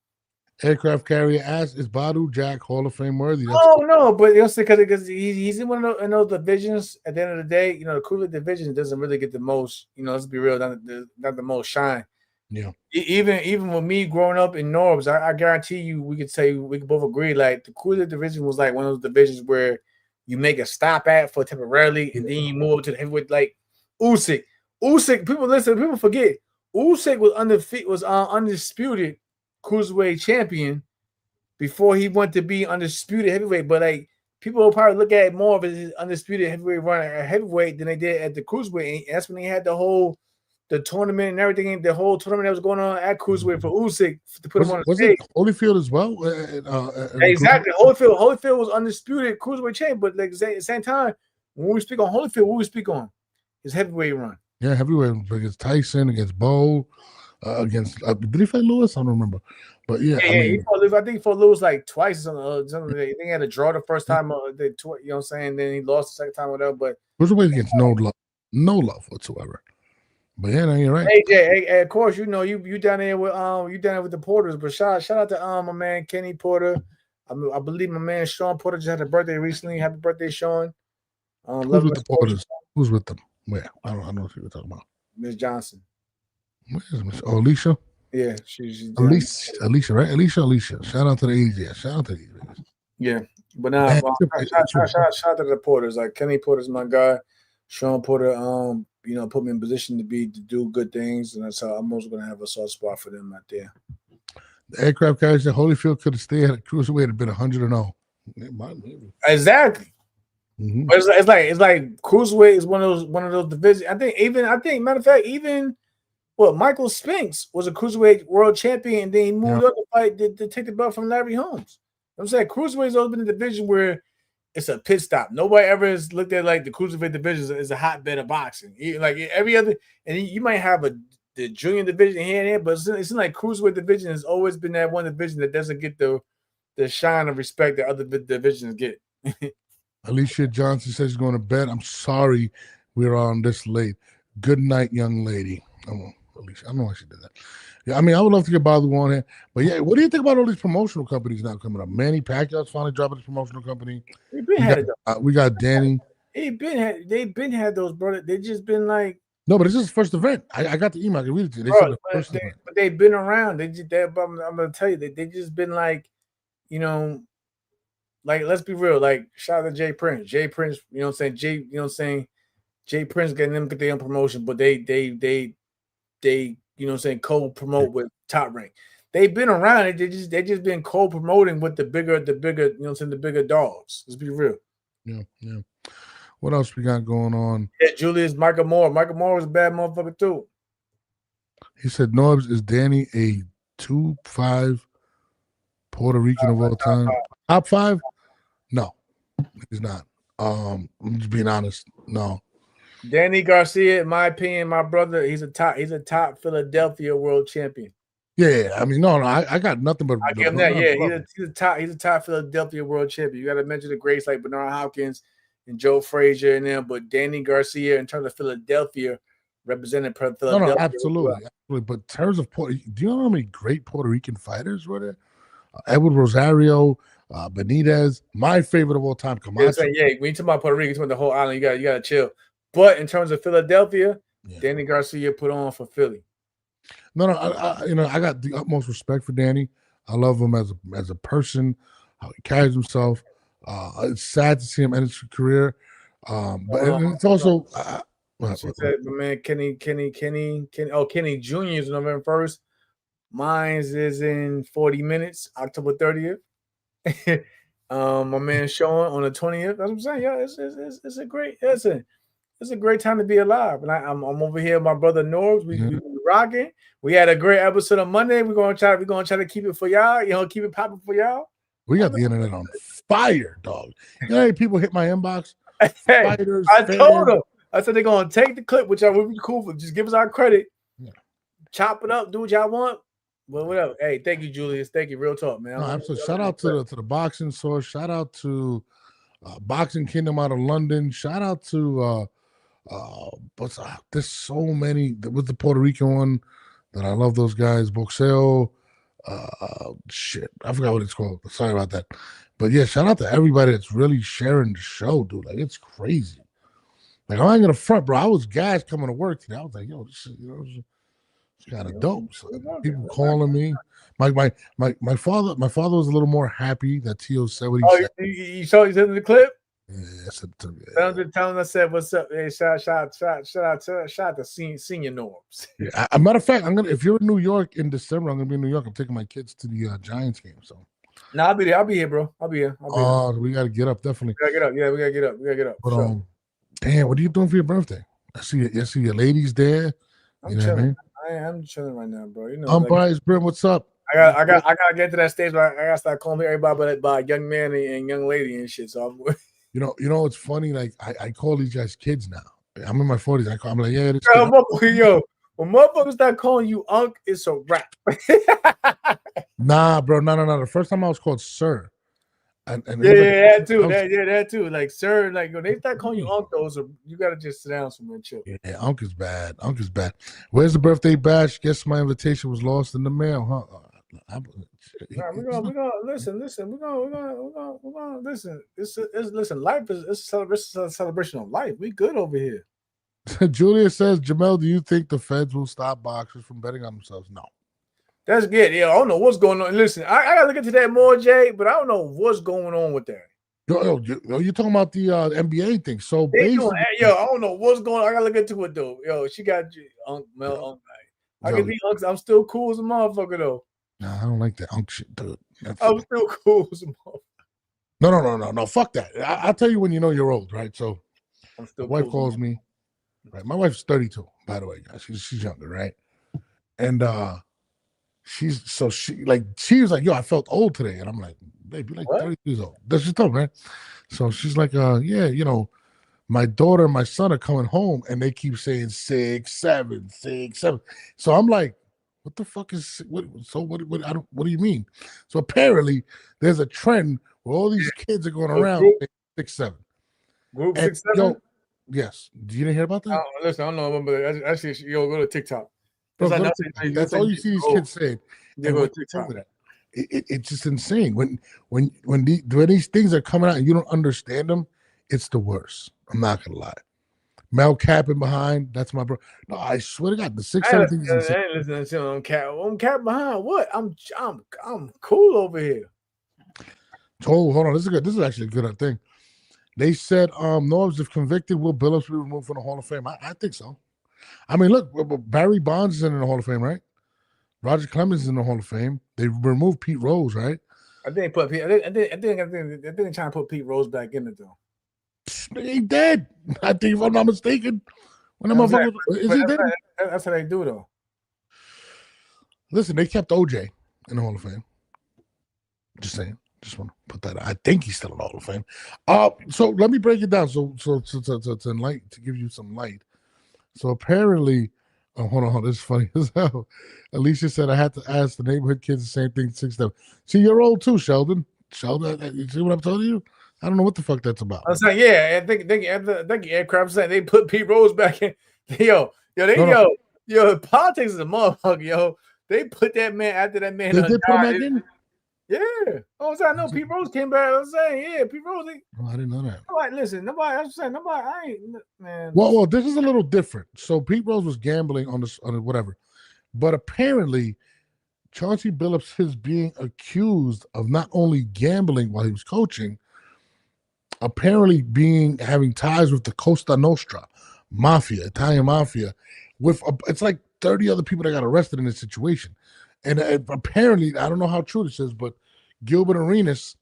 Aircraft carrier asks, is Badu Jack Hall of Fame worthy? No, but you know, because he's in one of those divisions. At the end of the day, you know, the cruiserweight division doesn't really get the most. You know, let's be real, not the most shine. Yeah. Even with me growing up in Norbs, I guarantee you, we could both agree. Like the cruiserweight division was like one of those divisions where you make a stop at for temporarily, and then you move to the heavyweight. Like Usyk, people forget Usyk was undisputed cruiserweight champion before he went to be undisputed heavyweight. But like people will probably look at it more of his undisputed heavyweight run at heavyweight than they did at the cruiserweight. And that's when they had the tournament and everything, the whole tournament that was going on at cruiserweight for Usyk to put him on the stage. Was it Holyfield as well? Exactly. Holyfield was undisputed cruiserweight champion, but like at the same time, when we speak on Holyfield, what we speak on his heavyweight run. Yeah, heavyweight against Tyson, against Bo. Against did he fight Lewis? I don't remember, but yeah, I mean, he fought Lewis. I think he fought Lewis like twice. Something. I think he had a draw the first time. You know what I'm saying? Then he lost the second time, whatever. But cruiserweight against no love whatsoever. But yeah, no, you're right. Hey, of course, you know you down there with the Porters. But shout out to my man Kenny Porter. I believe my man Sean Porter just had a birthday recently. Happy birthday, Sean. Who's with the Porters? Who's with them? Where? I don't know what you're talking about. Miss Johnson. Where is Miss Alicia? Yeah, she's Alicia, right? Alicia. Shout out to the 80s. Yeah, shout out to the 80s. Yeah, but now shout out to the Porters. Like Kenny Porter's my guy. Sean Porter, put me in position to do good things, and that's how I'm also gonna have a soft spot for them out there. The aircraft carrier said Holyfield could have stayed at cruiserweight and been 100-0. Exactly. Mm-hmm. But it's like cruiserweight is one of those divisions. I think matter of fact, Michael Spinks was a cruiserweight world champion, and then he moved up to fight to take the belt from Larry Holmes. I'm saying cruiserweight's always been a division where it's a pit stop. Nobody ever has looked at like the cruiserweight division as a hotbed of boxing. Like every other, and you might have the junior division here and there, but it's like cruiserweight division has always been that one division that doesn't get the shine of respect that other divisions get. Alicia Johnson says she's going to bed. I'm sorry we're on this late. Good night, young lady. Alicia, I don't know why she did that. Yeah, I mean, I would love to get Badu on here. But yeah, what do you think about all these promotional companies now coming up? Manny Pacquiao's finally dropping his promotional company. We got Danny. They've been had those, brother. They just been like. No, but it's his first event. I got the email. I can read it to you. They said the first event. But they've been around. I'm going to tell you, they just been like, like, let's be real. Like, shout out to Jay Prince. Jay Prince, Jay Prince getting them get their own promotion, but they co-promote with Top Rank. They've been around. They just been co-promoting with the bigger, the bigger dogs. Let's be real. Yeah. What else we got going on? Yeah, Julius Michael Moore. Michael Moore was a bad motherfucker too. He said, "Norbs, is Danny a 2-5 Puerto Rican of all time? Top 5? No, he's not. I'm just being honest. No. Danny Garcia, in my opinion, my brother, he's a top Philadelphia world champion. Yeah, I mean, no, I got nothing but. I give him that. Yeah, he's a top Philadelphia world champion. You got to mention the greats like Bernard Hopkins and Joe Frazier and them, but Danny Garcia, in terms of Philadelphia, represented Philadelphia. No, absolutely. But in terms of do you know how many great Puerto Rican fighters were there? Edward Rosario, Benitez, my favorite of all time, Camacho. Yeah, when you talk about Puerto Rico, you talk about the whole island. You got to chill. But in terms of Philadelphia, Danny Garcia put on for Philly. No, I got the utmost respect for Danny. I love him as a person, how he carries himself. It's sad to see him end his career, but it's also. Said, man, Kenny Jr. is November 1st. Mine is in 40 minutes, October 30th. My man Sean on the 20th. That's what I'm saying. Yeah, it's a great time to be alive. And I'm over here, my brother Norbs. We rocking. We had a great episode on Monday. We're gonna try to keep it for y'all. Keep it popping for y'all. We got the internet on fire, dog. You know how many people hit my inbox? Fighters, I told them. I said they're gonna take the clip, which would be cool for. Just give us our credit. Yeah. Chop it up, do what y'all want. Well, whatever. Hey, thank you, Julius. Thank you. Real talk, man. No, absolutely. Shout out to the Boxing Source. Shout out to Boxing Kingdom out of London. Shout out to there's so many with the Puerto Rican one that I love those guys. Boxeo. Shit, I forgot what it's called. Sorry about that. But yeah, shout out to everybody that's really sharing the show, dude. Like, it's crazy. Like, I ain't gonna front, bro. I was gassed coming to work today. I was like, yo, this is, it's kind of dope. So people calling me. My father was a little more happy that Tio said what he said. You saw the clip? Yeah, tell him I said, what's up? Hey, shout out to senior Norbs. Yeah, a matter of fact, if you're in New York in December, I'm gonna be in New York. I'm taking my kids to the Giants game. So no, I'll be there. I'll be here, bro. I'll be here. We gotta get up, definitely. We gotta get up. Yeah, we gotta get up. But damn, what are you doing for your birthday? I see your ladies there. I'm chilling. What I mean? I'm chilling right now, bro. Bryce Brim, what's up? I gotta get to that stage where I gotta start calling everybody by young man and young lady and shit. So I'm You know, it's funny. Like I call these guys kids now. I'm in my 40s. I'm like, yeah, this when motherfuckers start calling you Unc, it's a wrap. Nah, bro, no. The first time I was called Sir, and that too. Like Sir, like when they start calling you Unc, you gotta just sit down somewhere and chill. Yeah, Unc is bad. Where's the birthday bash? Guess my invitation was lost in the mail, huh? We're gonna listen. We're gonna listen. Listen. Life is a celebration of life. We good over here. Julia says, Jamel, do you think the feds will stop boxers from betting on themselves? No. That's good. Yeah, I don't know what's going on. Listen, I gotta look into that more, Jay, but I don't know what's going on with that. You're talking about the NBA thing. So They basically, doing, I don't know what's going on. I gotta look into it though. Yo, she got Mel. I can be unks. I'm still cool as a motherfucker though. Nah, I don't like that unk shit, dude. I'm still cool as a motherfucker. No. Fuck that. I'll tell you when you know you're old, right? So I'm still my wife calls me. Right, my wife's 32, by the way, guys. She's younger, right? And she was like, yo, I felt old today. And I'm like, babe, you're like 30 years old. That's just told, right? So she's like, yeah, my daughter and my son are coming home and they keep saying 6, 7, 6, 7. So I'm like, what the fuck is what do you mean? So apparently there's a trend where all these kids are going around 6, 7. Group 6, 7? Yo, yes. You didn't hear about that? Listen, I don't know, but actually, go to TikTok. That's all you see these kids saying. Go to TikTok. It's just insane. When these things are coming out and you don't understand them, it's the worst. I'm not gonna lie. Mel capping behind, that's my bro. No, I swear to God, the 6, 7 things. I ain't listening to him cap. I'm cap behind what? I'm cool over here. Oh, hold on. This is actually a good thing. They said Norbs, if convicted, will Billups be removed from the Hall of Fame? I think so. I mean, look, Barry Bonds is in the Hall of Fame, right? Roger Clemens is in the Hall of Fame. They removed Pete Rose, right? I think they're trying to put Pete Rose back in it though. He dead. I think, if I'm not mistaken. Is he dead? That's how they do though. Listen, they kept OJ in the Hall of Fame. Just saying. Just want to put that out. I think he's still in the Hall of Fame. So let me break it down. So to give you some light. So apparently, hold on, this is funny as hell. Alicia said I had to ask the neighborhood kids the same thing. 6, 7. See, you're old too, Sheldon. You see what I'm telling you? I don't know what the fuck that's about. I was like, yeah, I think aircraft saying they put Pete Rose back in. Politics is a motherfucker, yo. They put that man after that man. They did put him back in? Yeah. I know Pete Rose came back. I was saying, yeah, Pete Rose. I didn't know that. I ain't, man. Well, this is a little different. So Pete Rose was gambling on whatever. But apparently, Chauncey Billups is being accused of not only gambling while he was coaching, apparently having ties with the Costa Nostra mafia, Italian mafia, it's like 30 other people that got arrested in this situation. And apparently, I don't know how true this is, but Gilbert Arenas,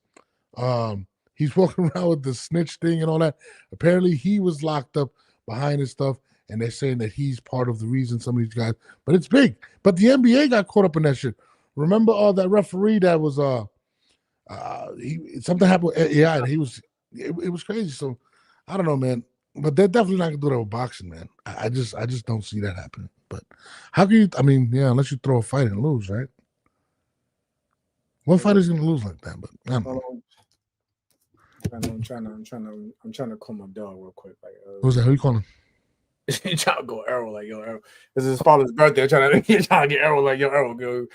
he's walking around with the snitch thing and all that. Apparently, he was locked up behind his stuff, and they're saying that he's part of the reason some of these guys. But it's big. But the NBA got caught up in that shit. Remember that referee that was something happened? Yeah, and he was. It was crazy. So I don't know, man. But they're definitely not gonna do that with boxing, man. I just don't see that happening. But how can you? I mean, yeah, unless you throw a fight and lose, right? One fighter's gonna lose like that, but I don't know. I'm trying to call my dog real quick. Like, who's that? Who you calling? He trying to go Arrow like yo Arrow. This is his father's birthday. Trying to get Arrow like yo Arrow go.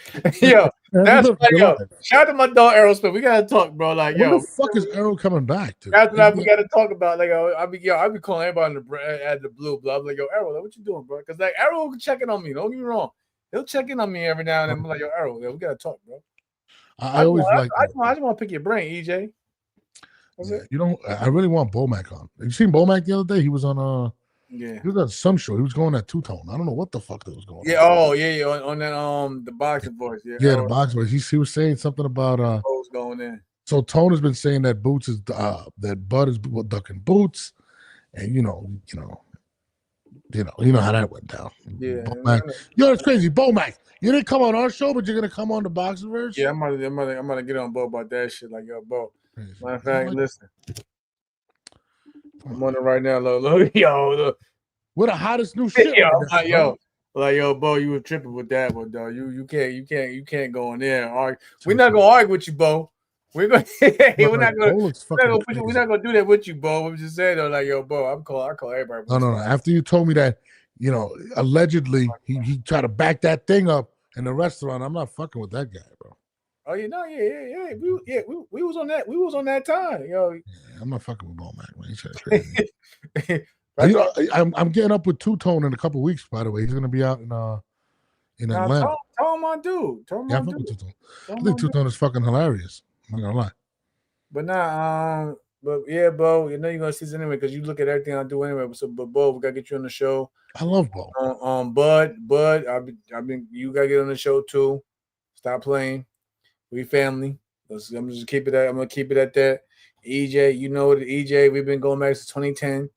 Yo, that's like yo. Shout out to my dog Arrow Smith. We gotta talk, bro. Like when the fuck is Arrow coming back to? After that, we gotta talk about like I be calling everybody at the blue blah. I'm like yo Arrow, like, what you doing, bro? Because like Arrow checking on me. Don't get me wrong. He'll check in on me every now and then. I'm like yo Arrow, we gotta talk, bro. I always like. I just want to pick your brain, EJ. Yeah, I really want Bomac on. You seen Bomac the other day? He was on Yeah, he was at some show. He was going at two-tone. I don't know what the fuck that was going on. Yeah, on that the boxing voice. Yeah, the boxing voice. He was saying something about going in. So Tone has been saying that Boots is that Bud is ducking Boots, and you know how that went down. Yeah, it's crazy. Bomac, you didn't come on our show, but you're gonna come on the boxing verse. Yeah, I'm gonna get on Bo about that shit. Like yo, Bo. Matter of fact, listen. I'm on it right now, look. We're the hottest new shit. Yo, Bo, you were tripping with that one, though. You can't go in there and argue. We're not gonna argue with you, Bo. We're not gonna do that with you, Bo. I'm just saying though, like yo, Bo, I call everybody. No. After you told me that, allegedly he tried to back that thing up in the restaurant. I'm not fucking with that guy, bro. Oh, we was on that. We was on that time, yo. Yeah, I'm not fucking with Bomac, man. He's crazy. I'm getting up with Two Tone in a couple of weeks. By the way, he's gonna be out in Atlanta. Tell him I do. Tell him Yeah, I I fuck do. with Two-Tone. I Tell him think I do. Two-Tone is fucking hilarious. I'm not gonna lie. But nah, but yeah, Bo, you know you're gonna see this anyway because you look at everything I do anyway. So, but Bo, we gotta get you on the show. I love Bo. Bud, I've been, you gotta get on the show too. Stop playing. We family. I'm just keep it at. I'm gonna keep it at that. EJ, you know the EJ. We've been going back since 2010.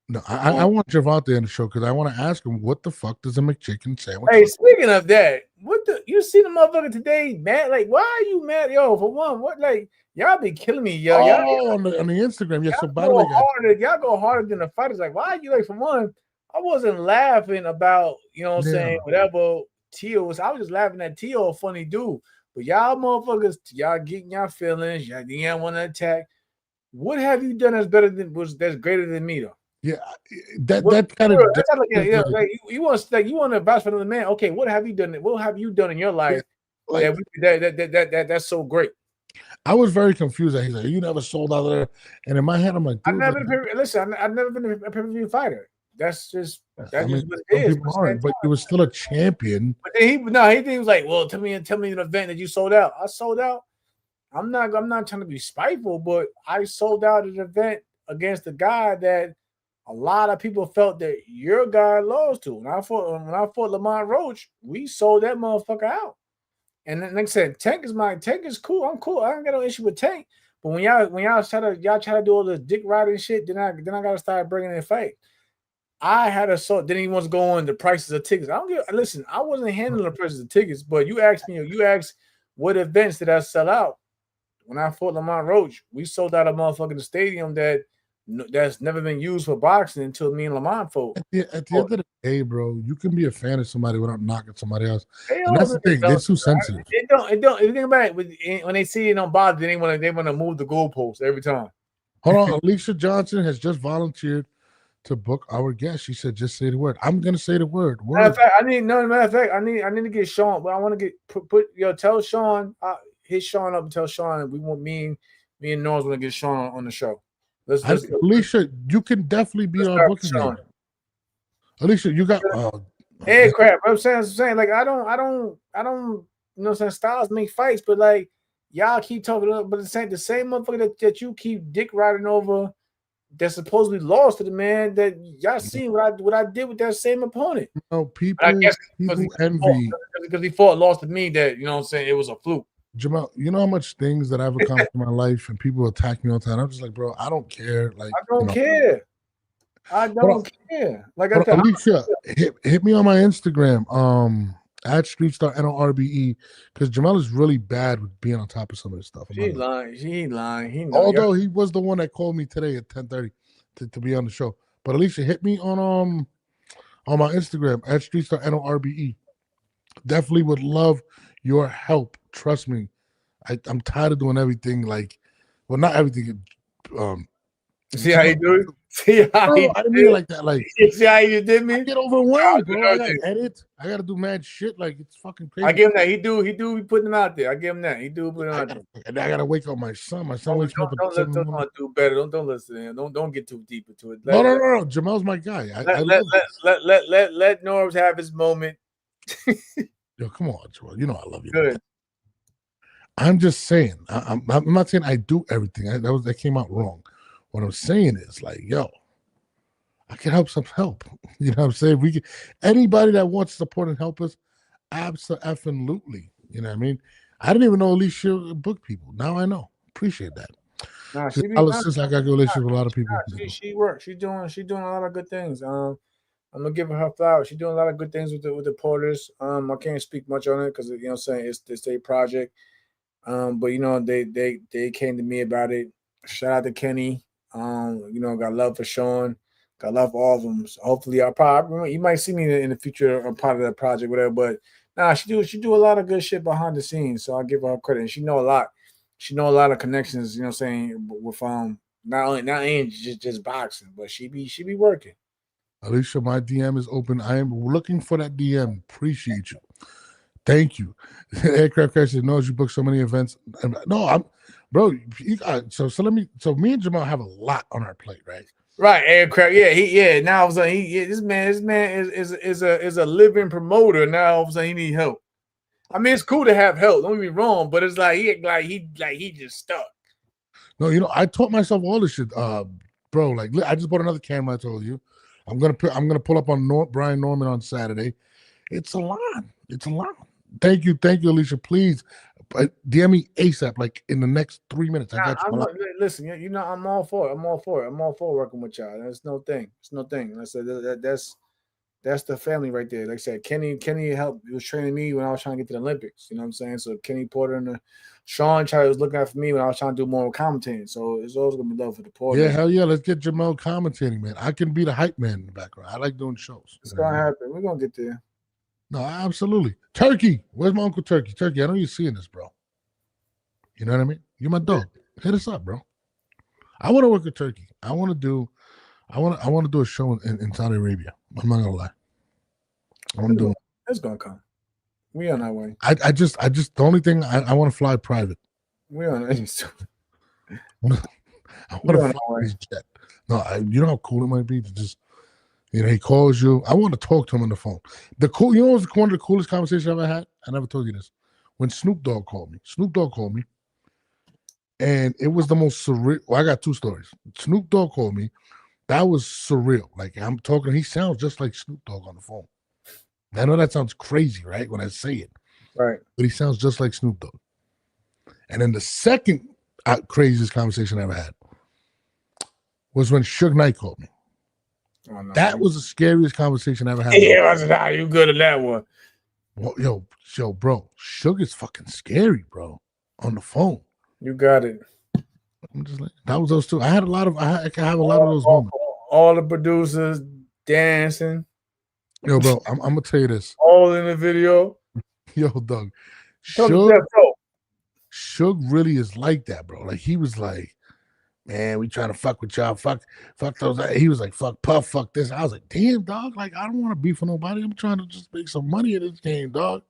No, I want Javante on the show because I want to ask him what the fuck does a McChicken sandwich. Hey, speaking of that, what the you see the motherfucker today, man? Like, why are you mad, yo? For one, what like y'all be killing me, yo. Oh, on the Instagram, yeah. So by the way, y'all go harder than the fighters. Like, why are you like? For one, I wasn't laughing about you know what I'm saying whatever Tio was. I was just laughing at Tio, a funny dude. But y'all motherfuckers, y'all getting y'all feelings. Y'all want to attack. What have you done that's greater than me though? Yeah, that kind of that's like, yeah, like you want to advise for another man. Okay, what have you done? What have you done in your life that's so great? I was very confused. He's like, you never sold out there, and in my head, I'm like, dude, I've never been a pay-per-view fighter. That's just what it is. But he was still a champion. But then he was like, well, tell me an event that you sold out. I sold out. I'm not trying to be spiteful, but I sold out an event against a guy that a lot of people felt that your guy lost to. When I fought Lamont Roach, we sold that motherfucker out. And then, like I said, Tank is cool. I'm cool. I don't got no issue with Tank. But when y'all try to do all this dick riding shit, then I gotta start bringing in fight. I had then he wants to go on the prices of tickets. Listen, I wasn't handling the prices of tickets, but you asked what events did I sell out? When I fought Lamont Roach, we sold out a motherfucking stadium that's never been used for boxing until me and Lamont fought. At the end of the day, bro, you can be a fan of somebody without knocking somebody else. And that's the thing; they're too sensitive. It don't. If you think about it, when they see it on bother, they want to move the goalposts every time. Hold on, Alicia Johnson has just volunteered to book our guest. She said, "Just say the word." I'm gonna say the word. Matter of fact, I need to get Sean. But I want to get tell Sean. Hit Sean up and tell Sean we want me and Norris want to get Sean on the show. Let's Alicia, you can definitely be our booking game. Alicia, you got hey crap. I'm saying like I don't you know what I'm saying, styles make fights, but like y'all keep talking about the same motherfucker that you keep dick riding over that supposedly lost to the man that y'all seen what I did with that same opponent. No, people envy because he lost to me that you know what I'm saying it was a fluke. Jamal, you know how much things that I've accomplished in my life and people attack me all the time. I'm just like, bro, I don't care. Like, I don't care. I don't care. Like I said, Alicia, hit me on my Instagram, at StreetStarNORBE, because Jamal is really bad with being on top of some of this stuff. She lying. He Although he was the one that called me today at 10:30 to be on the show. But Alicia, hit me on my Instagram at StreetStarNORBE. Definitely would love your help. Trust me, I'm tired of doing everything not everything. See how you do it? See how I didn't mean it like that. Like, see how you did me? I get overwhelmed, bro. I gotta edit. I gotta do mad shit. Like, it's fucking crazy. I give him that. He do be putting them out there. I give him that. He do put them out there. And I gotta wake up my son. My son wakes up. Don't do better. Don't listen to him. Don't get too deep into it. No. Jamal's my guy. Let Norbs have his moment. Yo, come on, Jamal. You know I love you. Good. I'm just saying. I'm not saying I do everything. That came out wrong. What I'm saying is, like, yo, I can help some help. You know what I'm saying? Anybody that wants to support and help us, absolutely. You know what I mean? I didn't even know Alicia book people. Now I know. Appreciate that. Nah, since I got a good relationship with a lot of people. She works. She's doing a lot of good things. I'm gonna give her flowers. She's doing a lot of good things with the Porters. I can't speak much on it because you know what I'm saying it's their project. But you know they came to me about it. Shout out to Kenny. You know, got love for Sean. Got love for all of them. So hopefully, you might see me in the future a part of that project, whatever. But nah, she do a lot of good shit behind the scenes. So I give her credit. And she know a lot. She know a lot of connections. You know, what I'm saying with not only just boxing, but she be working. Alicia, my DM is open. I am looking for that DM. Appreciate you. Thank you. Aircraft Crashes knows you book so many events. No, bro. So me and Jamal have a lot on our plate, right? Right, Aircraft. Yeah. Now all of a sudden, this man is a living promoter. Now all of a sudden he need help. I mean, it's cool to have help. Don't get me wrong, but it's like he just stuck. No, I taught myself all this shit, bro. Like, I just bought another camera. I told you, I'm gonna pull up on Brian Norman on Saturday. It's a lot. It's a lot. Thank you, Alicia. Please DM me ASAP, like in the next 3 minutes. I got you. Listen, I'm all for it. I'm all for working with y'all. That's no thing. It's no thing. I said that's the family right there. Like I said, Kenny helped. He was training me when I was trying to get to the Olympics. You know what I'm saying? So Kenny Porter and Sean was looking out for me when I was trying to do more commentating. So it's always gonna be love for the Porter. Yeah, hell yeah. Let's get Jamel commentating, man. I can be the hype man in the background. I like doing shows. It's gonna happen. We're gonna get there. No, absolutely. Turkey. Where's my Uncle Turkey? Turkey, I know you're seeing this, bro. You know what I mean? You're my dog. Hit us up, bro. I want to work with Turkey. I want to do a show in Saudi Arabia. I'm not gonna lie. It's gonna come. We on our way. I just the only thing I want to fly private. We on our way. I want to fly his jet. No, you know how cool it might be to just, he calls you. I want to talk to him on the phone. What was one of the coolest conversations I ever had? I never told you this. When Snoop Dogg called me. And it was the most surreal. Well, I got two stories. Snoop Dogg called me. That was surreal. Like, I'm talking, he sounds just like Snoop Dogg on the phone. I know that sounds crazy, right? When I say it. Right. But he sounds just like Snoop Dogg. And then the second craziest conversation I ever had was when Suge Knight called me. Oh, no, that was the scariest conversation I ever had. Yeah, I said, "How you good at that one?" Well, yo, bro, Suge is fucking scary, bro. On the phone. You got it. I'm just like, that was those two. I have a lot of those moments. All the producers dancing. Yo, bro, I'm gonna tell you this. All in the video. Yo, Doug. Suge really is like that, bro. Like, he was like, man, we trying to fuck with y'all. Fuck those. He was like, fuck Puff, fuck this. I was like, damn, dog. Like, I don't want to beef with nobody. I'm trying to just make some money in this game, dog.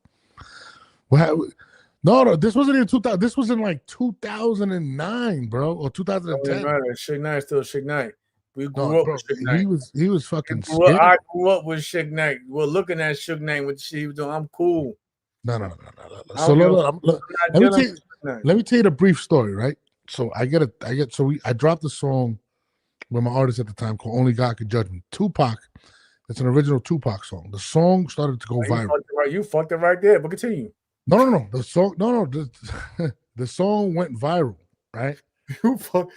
No, this wasn't in 2000. This was in like 2009, bro, or 2010. Suge Knight still Suge Knight. We grew up with Suge Knight. He was fucking scary. I grew up with Suge Knight. We're looking at Suge Knight with the shit he was doing. I'm cool. No. So let me tell you the brief story, right? So I dropped a song with my artist at the time called Only God Could Judge Me. Tupac. It's an original Tupac song. The song started to go viral. You fucked it right there, but continue. No. The song, the song went viral, right?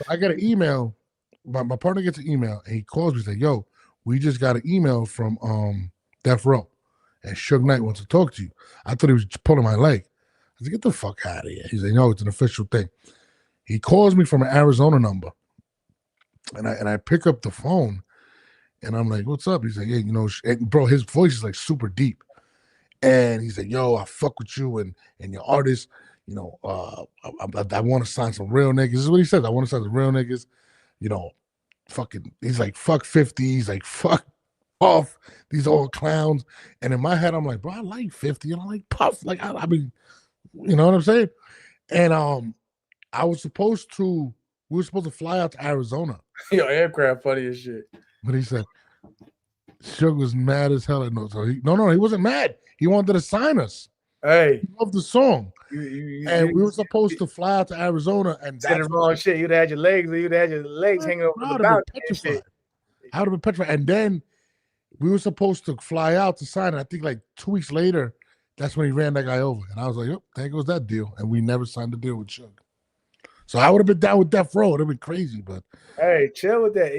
I got an email. My partner gets an email, and he calls me and says, "Yo, we just got an email from Death Row, and Suge Knight wants to talk to you." I thought he was pulling my leg. I said, "Get the fuck out of here." He's like, "No, it's an official thing." He calls me from an Arizona number, and I pick up the phone, and I'm like, "What's up?" He's like, "Yeah, and bro, his voice is like super deep." And he's like, "Yo, I fuck with you and your artist. I want to sign some real niggas." This is what he says. I want to sign some real niggas. Fucking. He's like, "Fuck 50." He's like, "Fuck Puff. These old clowns." And in my head, I'm like, "Bro, I like 50 and I like Puff. Like, I mean, you know what I'm saying?" And we were supposed to fly out to Arizona. Yo, aircraft funny as shit. But he said, Suge was mad as hell. He wasn't mad. He wanted to sign us. Hey, he loved the song. And we were supposed to fly out to Arizona, and that's the wrong shit. You'd have had your legs hanging over the balcony. I would have been petrified. And then we were supposed to fly out to sign it. I think like 2 weeks later, that's when he ran that guy over. And I was like, "Yep, there goes that deal." And we never signed the deal with Suge. So I would have been down with Death Row. It would have been crazy, but hey, chill with that.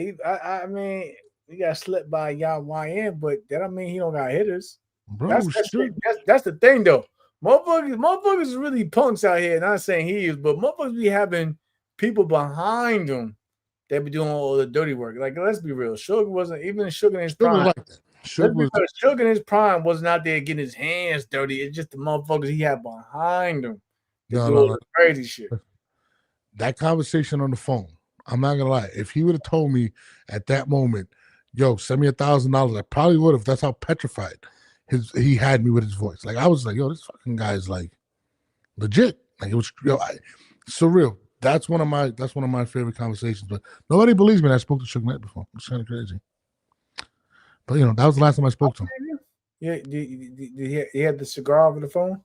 I mean, he got slipped by YN, but that don't mean he don't got hitters. Bro, that's the thing though. Motherfuckers is really punks out here. Not saying he is, but motherfuckers be having people behind them that be doing all the dirty work. Like, let's be real. Suge wasn't even Suge in his prime. Like that. Suge in his prime wasn't out there getting his hands dirty. It's just the motherfuckers he had behind him. No. Crazy shit. That conversation on the phone, I'm not gonna lie. If he would have told me at that moment, "Yo, send me $1,000," I probably would have. That's how petrified he had me with his voice. Like, I was like, "Yo, this fucking guy is like legit." Like, it was surreal. That's one of my favorite conversations. But nobody believes me that I spoke to Suge Knight before. It's kind of crazy. But that was the last time I spoke to him. Yeah, he had the cigar over the phone.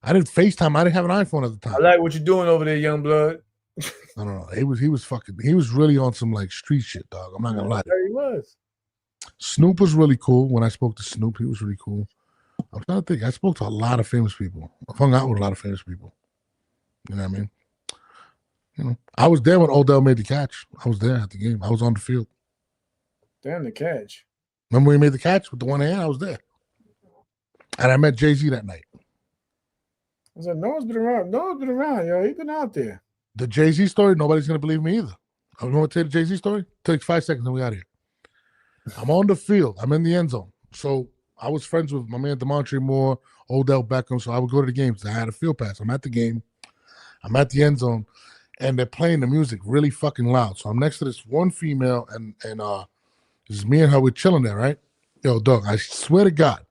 I didn't FaceTime. I didn't have an iPhone at the time. I like what you're doing over there, young blood. I don't know. He was really on some like street shit, dog. I'm not gonna lie. He was. Snoop was really cool. When I spoke to Snoop, he was really cool. I'm trying to think. I spoke to a lot of famous people. I hung out with a lot of famous people. You know what I mean? You know, I was there when Odell made the catch. I was there at the game. I was on the field. Damn, the catch. Remember when he made the catch with the one hand? I was there. And I met Jay-Z that night. I was like, no one's been around. No one's been around, yo. He's been out there. The Jay-Z story, nobody's going to believe me either. I'm going to tell you the Jay-Z story. Take 5 seconds and we out of here. I'm on the field. I'm in the end zone. So I was friends with my man DeMontre Moore, Odell Beckham. So I would go to the games. I had a field pass. I'm at the game. I'm at the end zone. And they're playing the music really fucking loud. So I'm next to this one female, and it's me and her. We're chilling there, right? Yo, dog, I swear to God,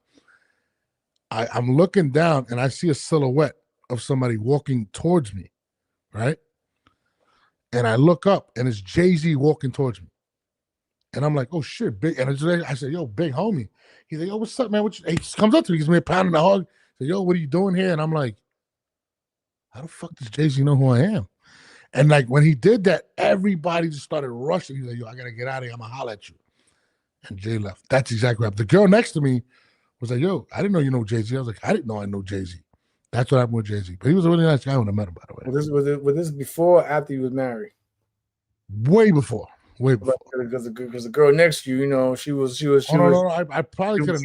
I'm looking down and I see a silhouette of somebody walking towards me, right? And I look up and it's Jay-Z walking towards me. And I'm like, oh shit, big. And I said, yo, big homie. He's like, yo, what's up, man? He just comes up to me, gives me a pound and a hug. He said, yo, what are you doing here? And I'm like, how the fuck does Jay-Z know who I am? And like when he did that, everybody just started rushing. He's like, yo, I gotta get out of here. I'm gonna holler at you. And Jay left. That's exactly what happened. The girl next to me was like, yo, I didn't know you know Jay-Z. I was like, I didn't know I know Jay-Z. That's what happened with Jay-Z. But he was a really nice guy when I met him, by the way. Was this before or after you was married? Way before. Way before. Because the girl next to you, you know, she was. No. I probably could have.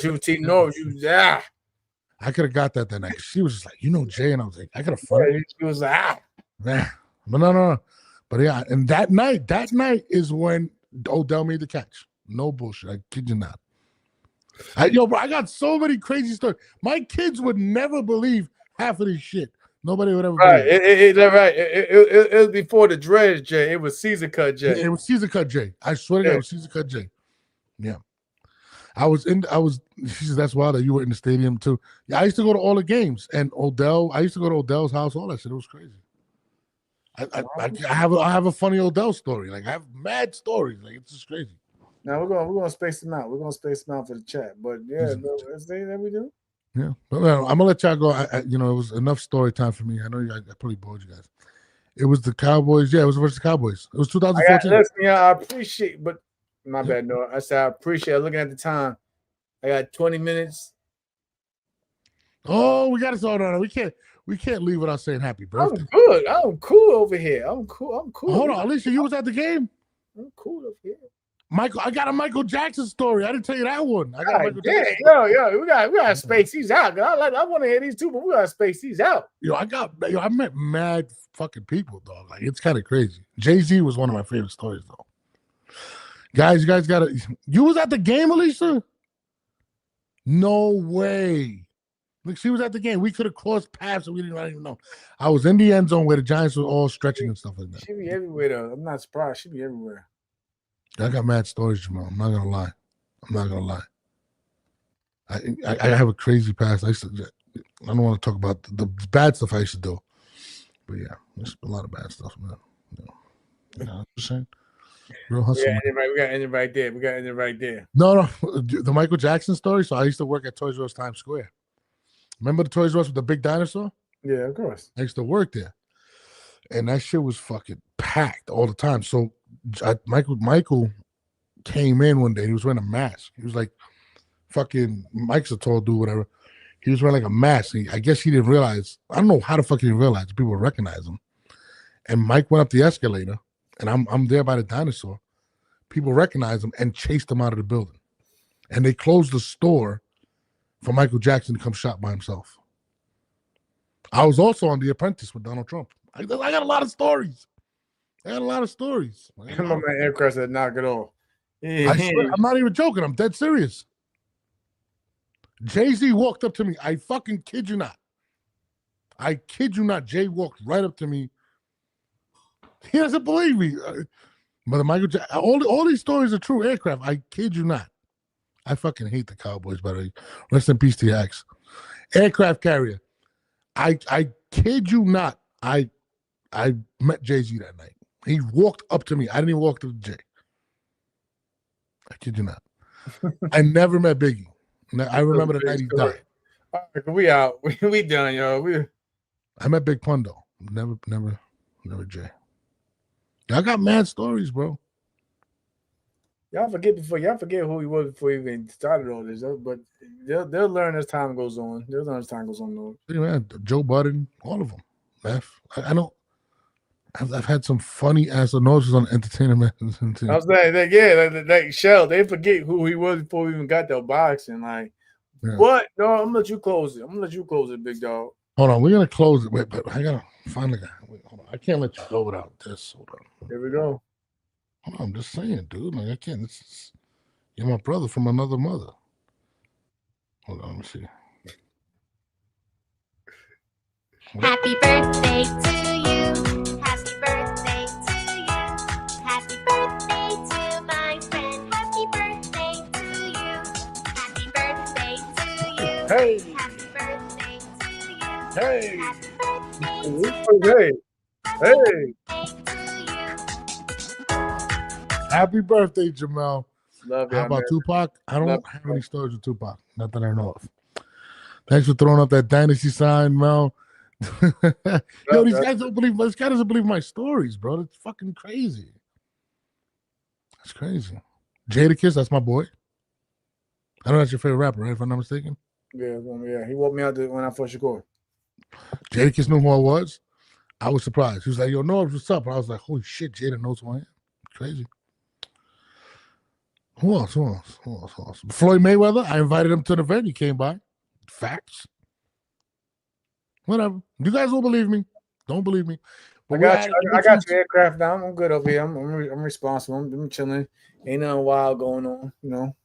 She was Team North. She was I could have got that the night. She was just like, you know, Jay, and I was like, I could have fun. She was like, Man, but no. But yeah, and that night is when Odell made the catch. No bullshit. I kid you not. Bro, I got so many crazy stories. My kids would never believe half of this shit. Nobody would ever believe it. It was before the dreads, Jay. It was Caesar cut, Jay. It was Caesar cut, Jay. I swear to God, it was Caesar cut, Jay. Yeah. She said, that's wild that you were in the stadium too. Yeah, I used to go to all the games. And I used to go to Odell's house, all that shit. It was crazy. I have a funny Odell story. Like I have mad stories. Like it's just crazy. Now we're gonna space them out. We're gonna space them out for the chat. But yeah, that's that we do. Yeah, but I'm gonna let y'all go. It was enough story time for me. I know I probably bored you guys. It was the Cowboys. Yeah, it was versus the Cowboys. It was 2014. Listen, I appreciate, but my bad. No, I said I appreciate. Looking at the time, I got 20 minutes. Oh, we got to start on. We can't leave without saying happy birthday. I'm good. I'm cool over here. I'm cool. Hold on, Alicia, you was at the game? I'm cool over here. Michael, I got a Michael Jackson story. I didn't tell you that one. I got Michael Jackson. Yo, we got to space these out. I want to hear these too, but we got to space these out. I met mad fucking people, dog. Like it's kind of crazy. Jay-Z was one of my favorite stories, though. Guys, you guys got to. You was at the game, Alicia? No way. Like she was at the game. We could have crossed paths and we didn't even know. I was in the end zone where the Giants were all stretching and stuff like that. She be everywhere, though. I'm not surprised. She be everywhere. I got mad stories, Jamal. I'm not gonna lie. I have a crazy past. I don't want to talk about the bad stuff I used to do, but yeah, there's a lot of bad stuff, man. You know what I'm saying? Real hustle. We got it right there. No, the Michael Jackson story. So I used to work at Toys R Us Times Square. Remember the Toys R Us with the big dinosaur? Yeah, of course. I used to work there, and that shit was fucking packed all the time. So Michael came in one day. He was wearing a mask. He was like, fucking, Mike's a tall dude, whatever. He was wearing like a mask. I guess he didn't realize. I don't know how the fuck he didn't realize people would recognize him. And Mike went up the escalator, and I'm there by the dinosaur. People recognized him and chased him out of the building. And they closed the store for Michael Jackson to come shop by himself. I was also on The Apprentice with Donald Trump. I got a lot of stories. I'm on my aircraft said knock it off. I'm not even joking. I'm dead serious. Jay-Z walked up to me. I fucking kid you not. Jay walked right up to me. He doesn't believe me. But Michael Jackson, all these stories are true. Aircraft. I kid you not. I fucking hate the Cowboys, by the way. Rest in peace to your ex. Aircraft carrier. I kid you not. I met Jay-Z that night. He walked up to me. I didn't even walk to Jay. I kid you not. I never met Biggie. I remember the night he died. All right, we out. We done, yo. I met Big Pun though. Never Jay. I got mad stories, bro. Y'all forget who he was before he even started all this, but they'll learn as time goes on. They'll learn as time goes on. Though. Yeah, man, Joe Budden, all of them. I don't. I've had some funny ass notices on entertainment. I was saying, like Shell, they forget who he was before we even got that boxing. Like, what? No, I'm gonna let you close it. Big dog. Hold on, we're gonna close it. Wait, but I gotta find the guy. Wait, hold on. I can't let you go without this. Hold on. Here we go. Hold on, I'm just saying, dude. Like I can't. You're my brother from another mother. Hold on, let me see. Happy birthday to you. Happy birthday to you. Happy birthday to my friend. Happy birthday to you. Happy birthday to you. Hey. Happy birthday to you. Hey. Happy Happy birthday, Jamel. Love you. How about Tupac? I don't have any stories with Tupac. Not that I know of. Thanks for throwing up that dynasty sign, Mel. Yo, these guys don't believe. This guy doesn't believe my stories, bro. That's fucking crazy. That's crazy. Jadakiss, that's my boy. I know that's your favorite rapper, right? If I'm not mistaken. Yeah. He woke me out when I first scored. Jadakiss knew who I was. I was surprised. He was like, "Yo, Norbs, what's up?" And I was like, "Holy shit, Jada knows who I am." Crazy. Who else? Floyd Mayweather. I invited him to an event. He came by. Facts. Whatever. You guys don't believe me. Don't believe me. But I got your aircraft down. I'm good over here. I'm responsible. I'm chilling. Ain't nothing wild going on. You know.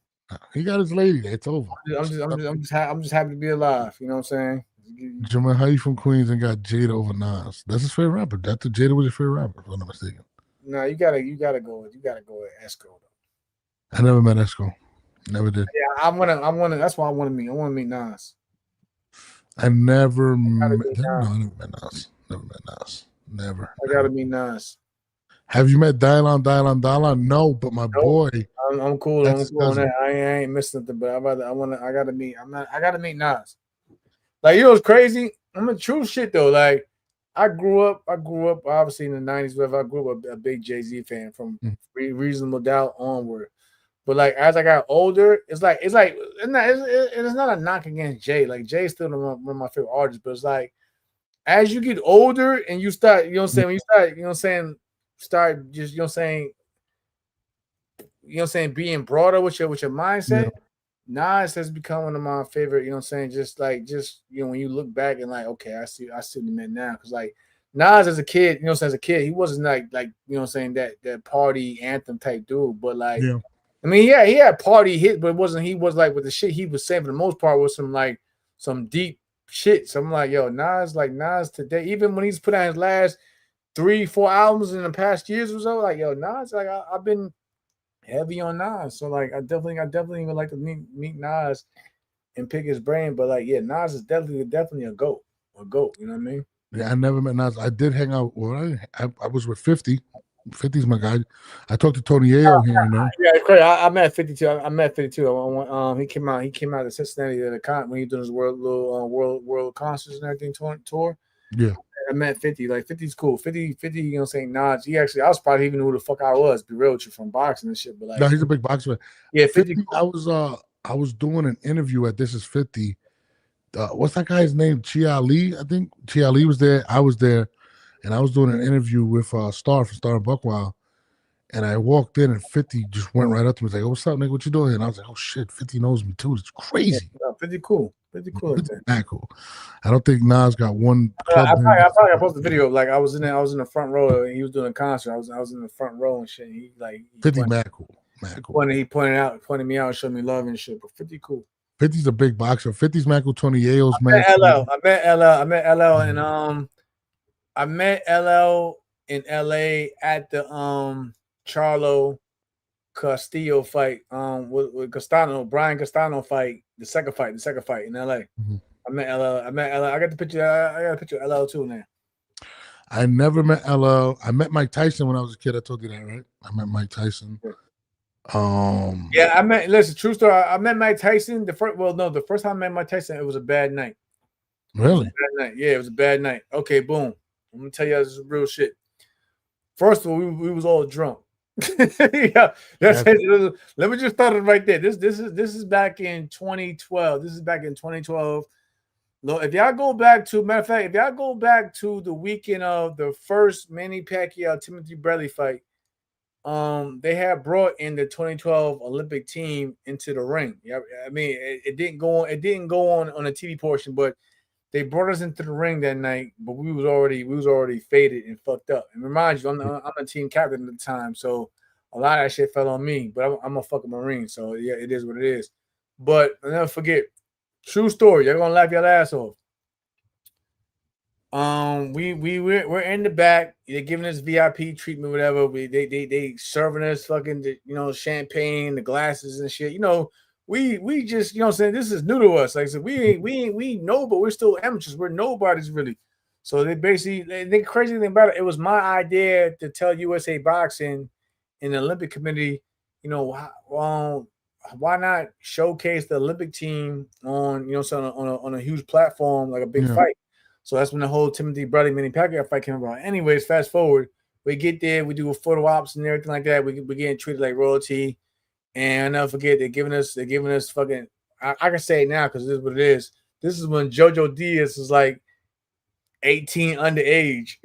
He got his lady. It's over. I'm just happy to be alive. You know what I'm saying? Jamal, how you from Queens and got Jada over Nas? That's his favorite rapper. That's Jada was your favorite rapper, if I'm not mistaken. No, you gotta go with Esco. I never met Esco. Never did. Yeah, I wanna. That's why I want to meet. I want to meet Nas. I never met Nas. Never. I gotta meet Nas. Have you met Dylan? No, but my boy. I'm cool. I'm cool on that. I ain't missing nothing, but I gotta meet. I gotta meet Nas. Like, you know what's crazy? I'm a true shit though. Like, I grew up obviously in the 90s, whatever. I grew up a big Jay-Z fan from Reasonable Doubt onward. But like as I got older, it's not a knock against Jay. Like, Jay's still one of my favorite artists, but it's like as you get older and you start, you know what I'm saying, when you start, you know what I'm saying, start just, you know what I'm saying, being broader with your mindset. Yeah. Nas has become one of my favorite, you know what I'm saying, just you know, when you look back and like, okay, I see what he meant now. Because like Nas as a kid, you know, as a kid, he wasn't like you know what I'm saying, that party anthem type dude. But like, yeah. I mean, yeah, he had party hits, but he was like with the shit he was saying for the most part was some deep shit. So I'm like, yo, Nas today, even when he's put out his last 3-4 albums in the past years or so, like, yo, Nas, like I've been heavy on Nas, so like I definitely would like to meet Nas and pick his brain. But like, yeah, Nas is definitely a goat. You know what I mean? Yeah, I never met Nas. I did hang out. Well, I was with 50. 50's my guy. I talked to Tony Ayo here and there. Yeah, crazy. I met 52. I met 52. He came out to Cincinnati at a con when he doing his world concerts and everything tour. Yeah. I met 50. Like 50's cool. 50, you know what I'm saying? Nas. I was probably even knew who the fuck I was, be real with you, from boxing and shit. But like, no, he's a big boxer. Yeah, 50 cool. I was doing an interview at This Is 50. What's that guy's name? Chia Lee, I think. Chia Lee was there. I was there, and I was doing an interview with Star from Star and Buckwild. And I walked in, and 50 just went right up to me. He's like, "Oh, what's up, nigga? What you doing?" And I was like, "Oh shit, 50 knows me too. It's crazy." Yeah, 50 cool. 50 cool. That cool. I don't think Nas got one. I probably posted the video. Like I was in the front row, and he was doing a concert. I was in the front row and shit. And he 50 mad cool. He pointed me out, and showed me love and shit. But 50 cool. 50's a big boxer. 50's mad cool. Tony Yayo's mad cool. I met LL, and I met LL in LA at the Charlo Castillo fight, with Brian Castano fight, the second fight in LA. Mm-hmm. I met LL. I got the picture. I got a picture of LL too now. I never met LL. I met Mike Tyson when I was a kid. I told you that, right? I met Mike Tyson. Yeah. Yeah, listen, true story. I met Mike Tyson. The first time I met Mike Tyson, it was a bad night. Really? Bad night. Yeah, it was a bad night. Okay, boom. I'm gonna tell you this is real shit. First of all, we was all drunk. Yeah, let me just start it right there. This is back in 2012. This is back in 2012. If y'all go back to the weekend of the first Manny Pacquiao Timothy Bradley fight, they had brought in the 2012 Olympic team into the ring. Yeah, I mean it didn't go on the TV portion, but they brought us into the ring that night. But we was already faded and fucked up. And remind you, I'm the team captain at the time, so a lot of that shit fell on me. But I'm a fucking Marine, so yeah, it is what it is. But I'll never forget. True story. You're gonna laugh your ass off. We're in the back. They're giving us VIP treatment, whatever. They serving us fucking champagne, the glasses and shit. We just what I'm saying, this is new to us. Like I said, we know, but we're still amateurs. We're nobodies really. So they basically the crazy thing about it was my idea to tell USA Boxing and the Olympic Committee, why not showcase the Olympic team on a huge platform like a big fight. So that's when the whole Timothy Bradley Manny Pacquiao fight came about. Anyways, fast forward, we get there, we do a photo ops and everything like that. We're getting treated like royalty, and I'll never forget they're giving us fucking. I can say it now because this is what it is. This is when JoJo Diaz was like 18 underage.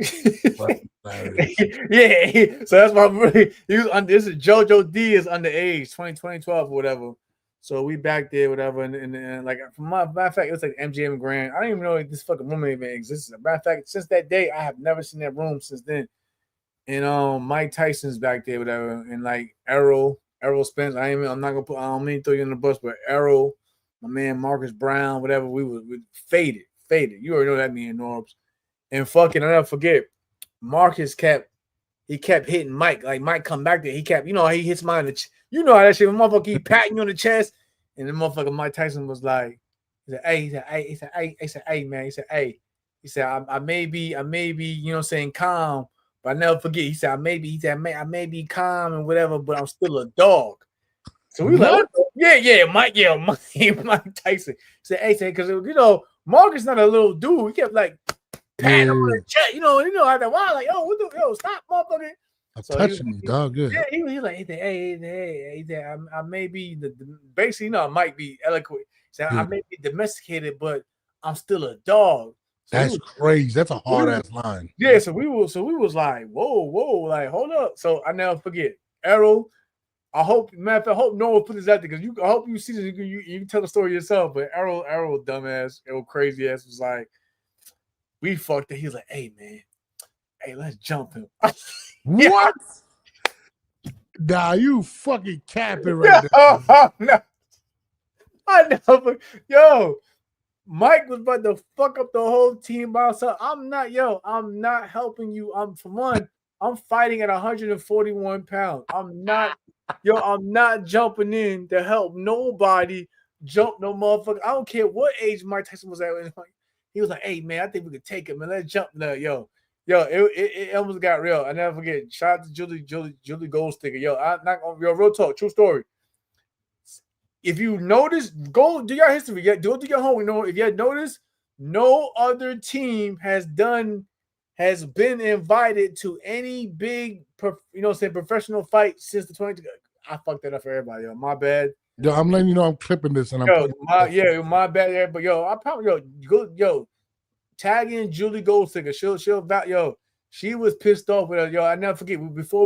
Yeah, so that's why he was. This is JoJo Diaz underage, 2012 or whatever. So we back there, whatever, and like for matter of fact, it was like MGM Grand. I don't even know if this fucking room even exists. Matter of fact, since that day, I have never seen that room since then. And Mike Tyson's back there, whatever, and like Errol Spence. I don't mean to throw you in the bus, but Errol, my man Marcus Brown, whatever, we faded. You already know that me and Norbs. And fucking, I'll never forget, Marcus kept hitting Mike. Like Mike come back there, he kept, he hits mine. You know how that shit, motherfucker keep patting you on the chest. And the motherfucker Mike Tyson was like, he said, hey, man. He said, I may be, saying calm, but I never forget. He said, I may be calm and whatever, but I'm still a dog. So we like, Mike Tyson. He said, hey, because Marcus not a little dude. He kept like patting him on the chest, after a while, like, stop, motherfucker. So touching me, dog. Good. Yeah, he was like, hey, I may be basically, I might be eloquent. So I may be domesticated, but I'm still a dog. So that's crazy. That's a hard ass line. Yeah, so we was like, whoa, like, hold up. So I never forget, Errol. I hope no one put this out there because I hope you see this. You can tell the story yourself. But Errol, dumbass, Errol, crazy ass was like, we fucked it. He was like, hey man, let's jump him. What? Nah, you fucking capping right now. No. I know, yo, Mike was about to fuck up the whole team by himself. I'm not helping you. I'm fighting at 141 pounds. I'm not jumping in to help nobody jump no motherfucker. I don't care what age Mike Tyson was at. He was like, hey man, I think we could take him and let's jump now, yo. It almost got real. I never forget. Shout out to Julie Goldsticker. Real talk, true story. If you notice, go do your history. Do your homework. If you had noticed, no other team has been invited to any big, professional fight since the 20. I fucked that up for everybody. Yo, my bad. Yo, I'm letting you know I'm clipping this, and my bad. Yeah, but I probably tag in Julie Goldsticker. She was pissed off with her. I never forget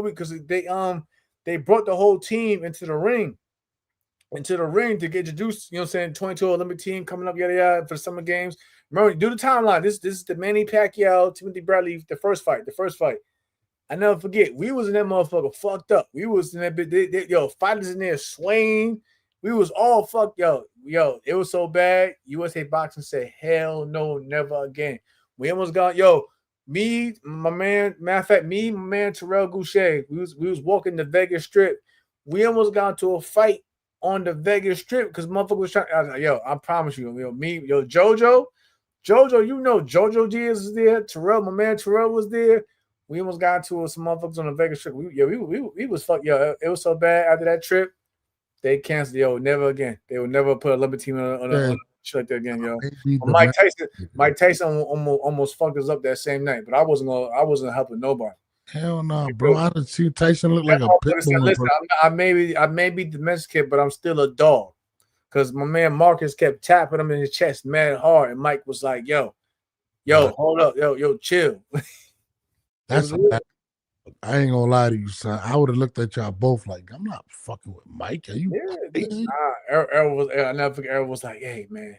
because they brought the whole team into the ring to get introduced. 22 Olympic team coming up, yada yada, for the summer games. Remember, do the timeline. This is the Manny Pacquiao, Timothy Bradley, the first fight. I never forget. We was in that motherfucker fucked up. We was in that bit. Fighters in there swaying. We was all fucked. Yo, it was so bad. USA Boxing said, hell no, never again. We almost got, my man Terrell Goucher, we was walking the Vegas Strip. We almost got into a fight on the Vegas Strip because motherfucker was trying. I was like, I promise you, JoJo, JoJo Diaz was there. Terrell, my man Terrell was there. We almost got into some motherfuckers on the Vegas trip. We was fucked. Yo, it was so bad after that trip. They canceled. Yo, never again. They would never put a Olympic team on a shit like that again. Yo, Mike Tyson almost fucked us up that same night. But I wasn't helping nobody. Hell no, bro. I didn't see Tyson look like a pit bull. Listen, I may be domesticated, but I'm still a dog. Because my man Marcus kept tapping him in his chest mad hard, and Mike was like, "Yo, hold up, yo, chill." That's I ain't gonna lie to you, son. I would have looked at y'all both like, I'm not fucking with Mike. Are you crazy? I never forget. Errol was like, "Hey, man,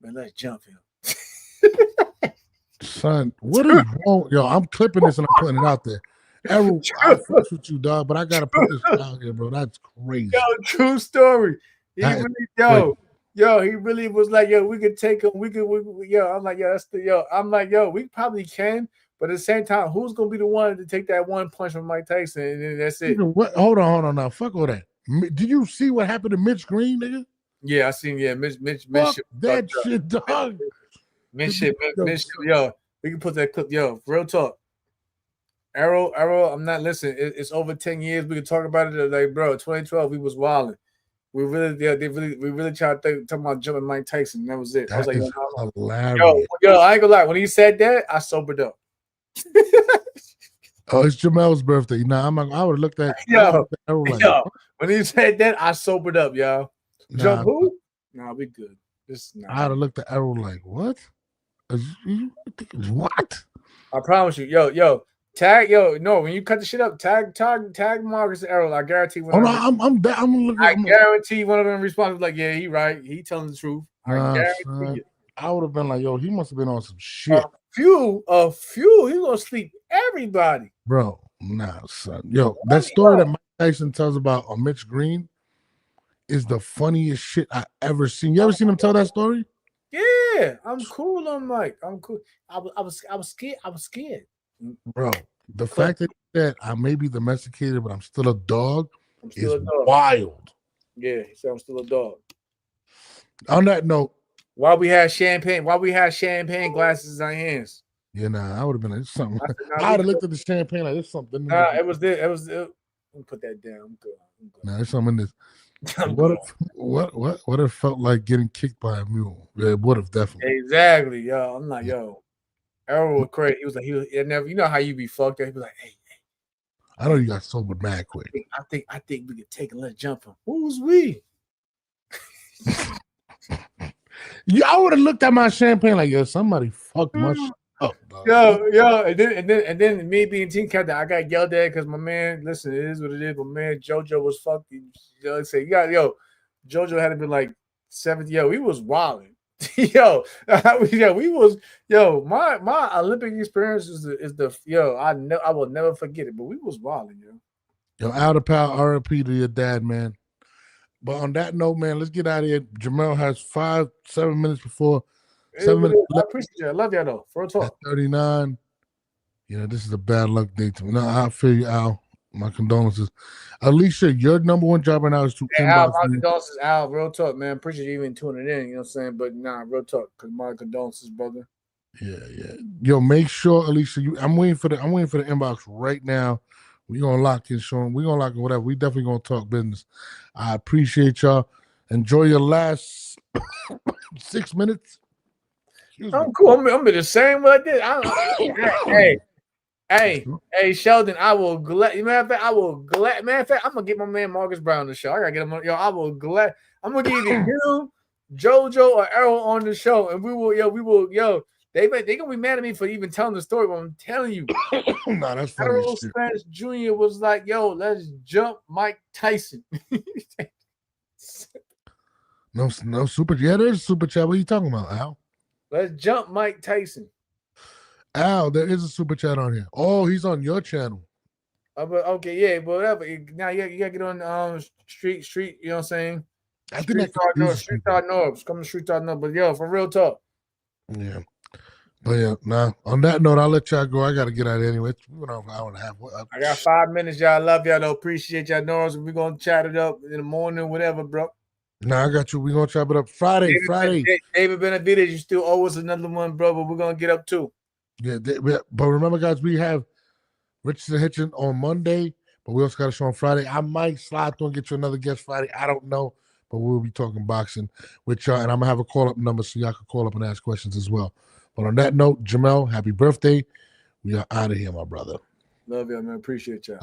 let's jump him." Son, what is wrong? Yo, I'm clipping this and I'm putting it out there. Errol, I fucks with you, dog, but I gotta put this out here, bro. That's crazy. Yo, true story. He really was like, yo, we could take him. I'm like, yo, I'm like, yo, we probably can, but at the same time, who's gonna be the one to take that one punch from Mike Tyson and then that's it? Hold on now. Fuck all that. Did you see what happened to Mitch Green, nigga? Yeah, I seen. Yeah, Mitch. That shit, dog. Mitch, yo, we can put that clip. Yo, real talk. Errol, I'm not listening. It's over 10 years. We can talk about it. Like, bro, 2012, we was wilding. We really tried to talk about jumping Mike Tyson. That was it. That I was like, hilarious. Yo, I ain't gonna lie. When he said that, I sobered up. Oh, it's Jamel's birthday. Nah, I would have looked at when he said that, I sobered up, y'all. Jump who? Nah, we good. I would have looked at Errol like, what? What? I promise you, yo. Tag, when you cut the shit up, tag Marcus and Errol. I guarantee one of them. I guarantee one of them responds like, yeah, he right. He telling the truth. I guarantee you. I would have been like, yo, he must have been on some shit. A few. He gonna sleep everybody. Bro, nah, son. Yo, that story that Mike Tyson tells about Mitch Green is the funniest shit I ever seen. You ever seen him tell that story? Yeah, I'm cool on Mike. I'm cool. I was scared. Bro, the fact that I may be domesticated, but I'm still a dog is wild. Yeah, he said I'm still a dog. On that note, while we had champagne glasses in our hands. Yeah, I would have been like something. I would have looked at the champagne like there's something. Nah, it was there. Let me put that down. I'm good. Nah, there's something in this. What if felt like getting kicked by a mule? It would have definitely. Exactly, yo. I'm like, yo. Errol was crazy. He was like, he never. You know how you be fucked up. He was like, hey. I know you got sobered mad quick. I think we could take a little jump him. Who's we? Yeah, I would have looked at my champagne like, yo, somebody fucked my shit up, dog. Yo, and then me being team captain, I got yelled at because my man. Listen, it is what it is. My man JoJo was fucking. Say JoJo had to be like 70. Yo, he was wilding. We was my Olympic experience is the I will never forget it. But we was wilding, yo. Out of power, RIP to your dad, man. But on that note, man, let's get out of here. Jamel has 7 minutes before. 7 minutes. I appreciate you. I love y'all though. For a talk. 39. This is a bad luck day to me. No, I feel you, Al. My condolences. Alicia, your number one job right now is to Al, my condolences, Al. Real talk, man. Appreciate you even tuning in. You know what I'm saying? But real talk. Cause my condolences, brother. Yeah. Yo, make sure, Alicia. I'm waiting for the inbox right now. We're gonna lock in, Sean. We're gonna lock in whatever. We definitely gonna talk business. I appreciate y'all. Enjoy your last 6 minutes. I'm cool. I'm the same way I did. Hey, Sheldon, I will matter of fact, I'm gonna get my man Marcus Brown on the show. I gotta get him on. I'm gonna get either him, JoJo, or Errol on the show, and we will. They gonna be mad at me for even telling the story, but I'm telling you. Nah, that's funny. Errol Spence Jr. was like, yo, let's jump Mike Tyson. No super. Yeah, there's super chat. What are you talking about, Al? Let's jump Mike Tyson. Al, there is a super chat on here. Oh, he's on your channel. But okay, yeah, but whatever. Now you gotta get on street. You know what I'm saying? I think Street Star North. Come to Street Star North. But yo, for real talk. Yeah. But yeah, on that note, I'll let y'all go. I gotta get out anyway. We went on for an hour and a half. I got 5 minutes, y'all. Love y'all though. Appreciate y'all, Norris. We're gonna chat it up in the morning, whatever, bro. Nah, I got you. We're gonna chop it up Friday. David Benavidez, you still owe us another one, bro, but we're gonna get up too. Yeah, but remember, guys, we have Richardson Hitchin on Monday, but we also got a show on Friday. I might slide through and get you another guest Friday. I don't know, but we'll be talking boxing with y'all, and I'm going to have a call-up number so y'all can call up and ask questions as well. But on that note, Jamel, happy birthday. We are out of here, my brother. Love y'all, man. Appreciate y'all.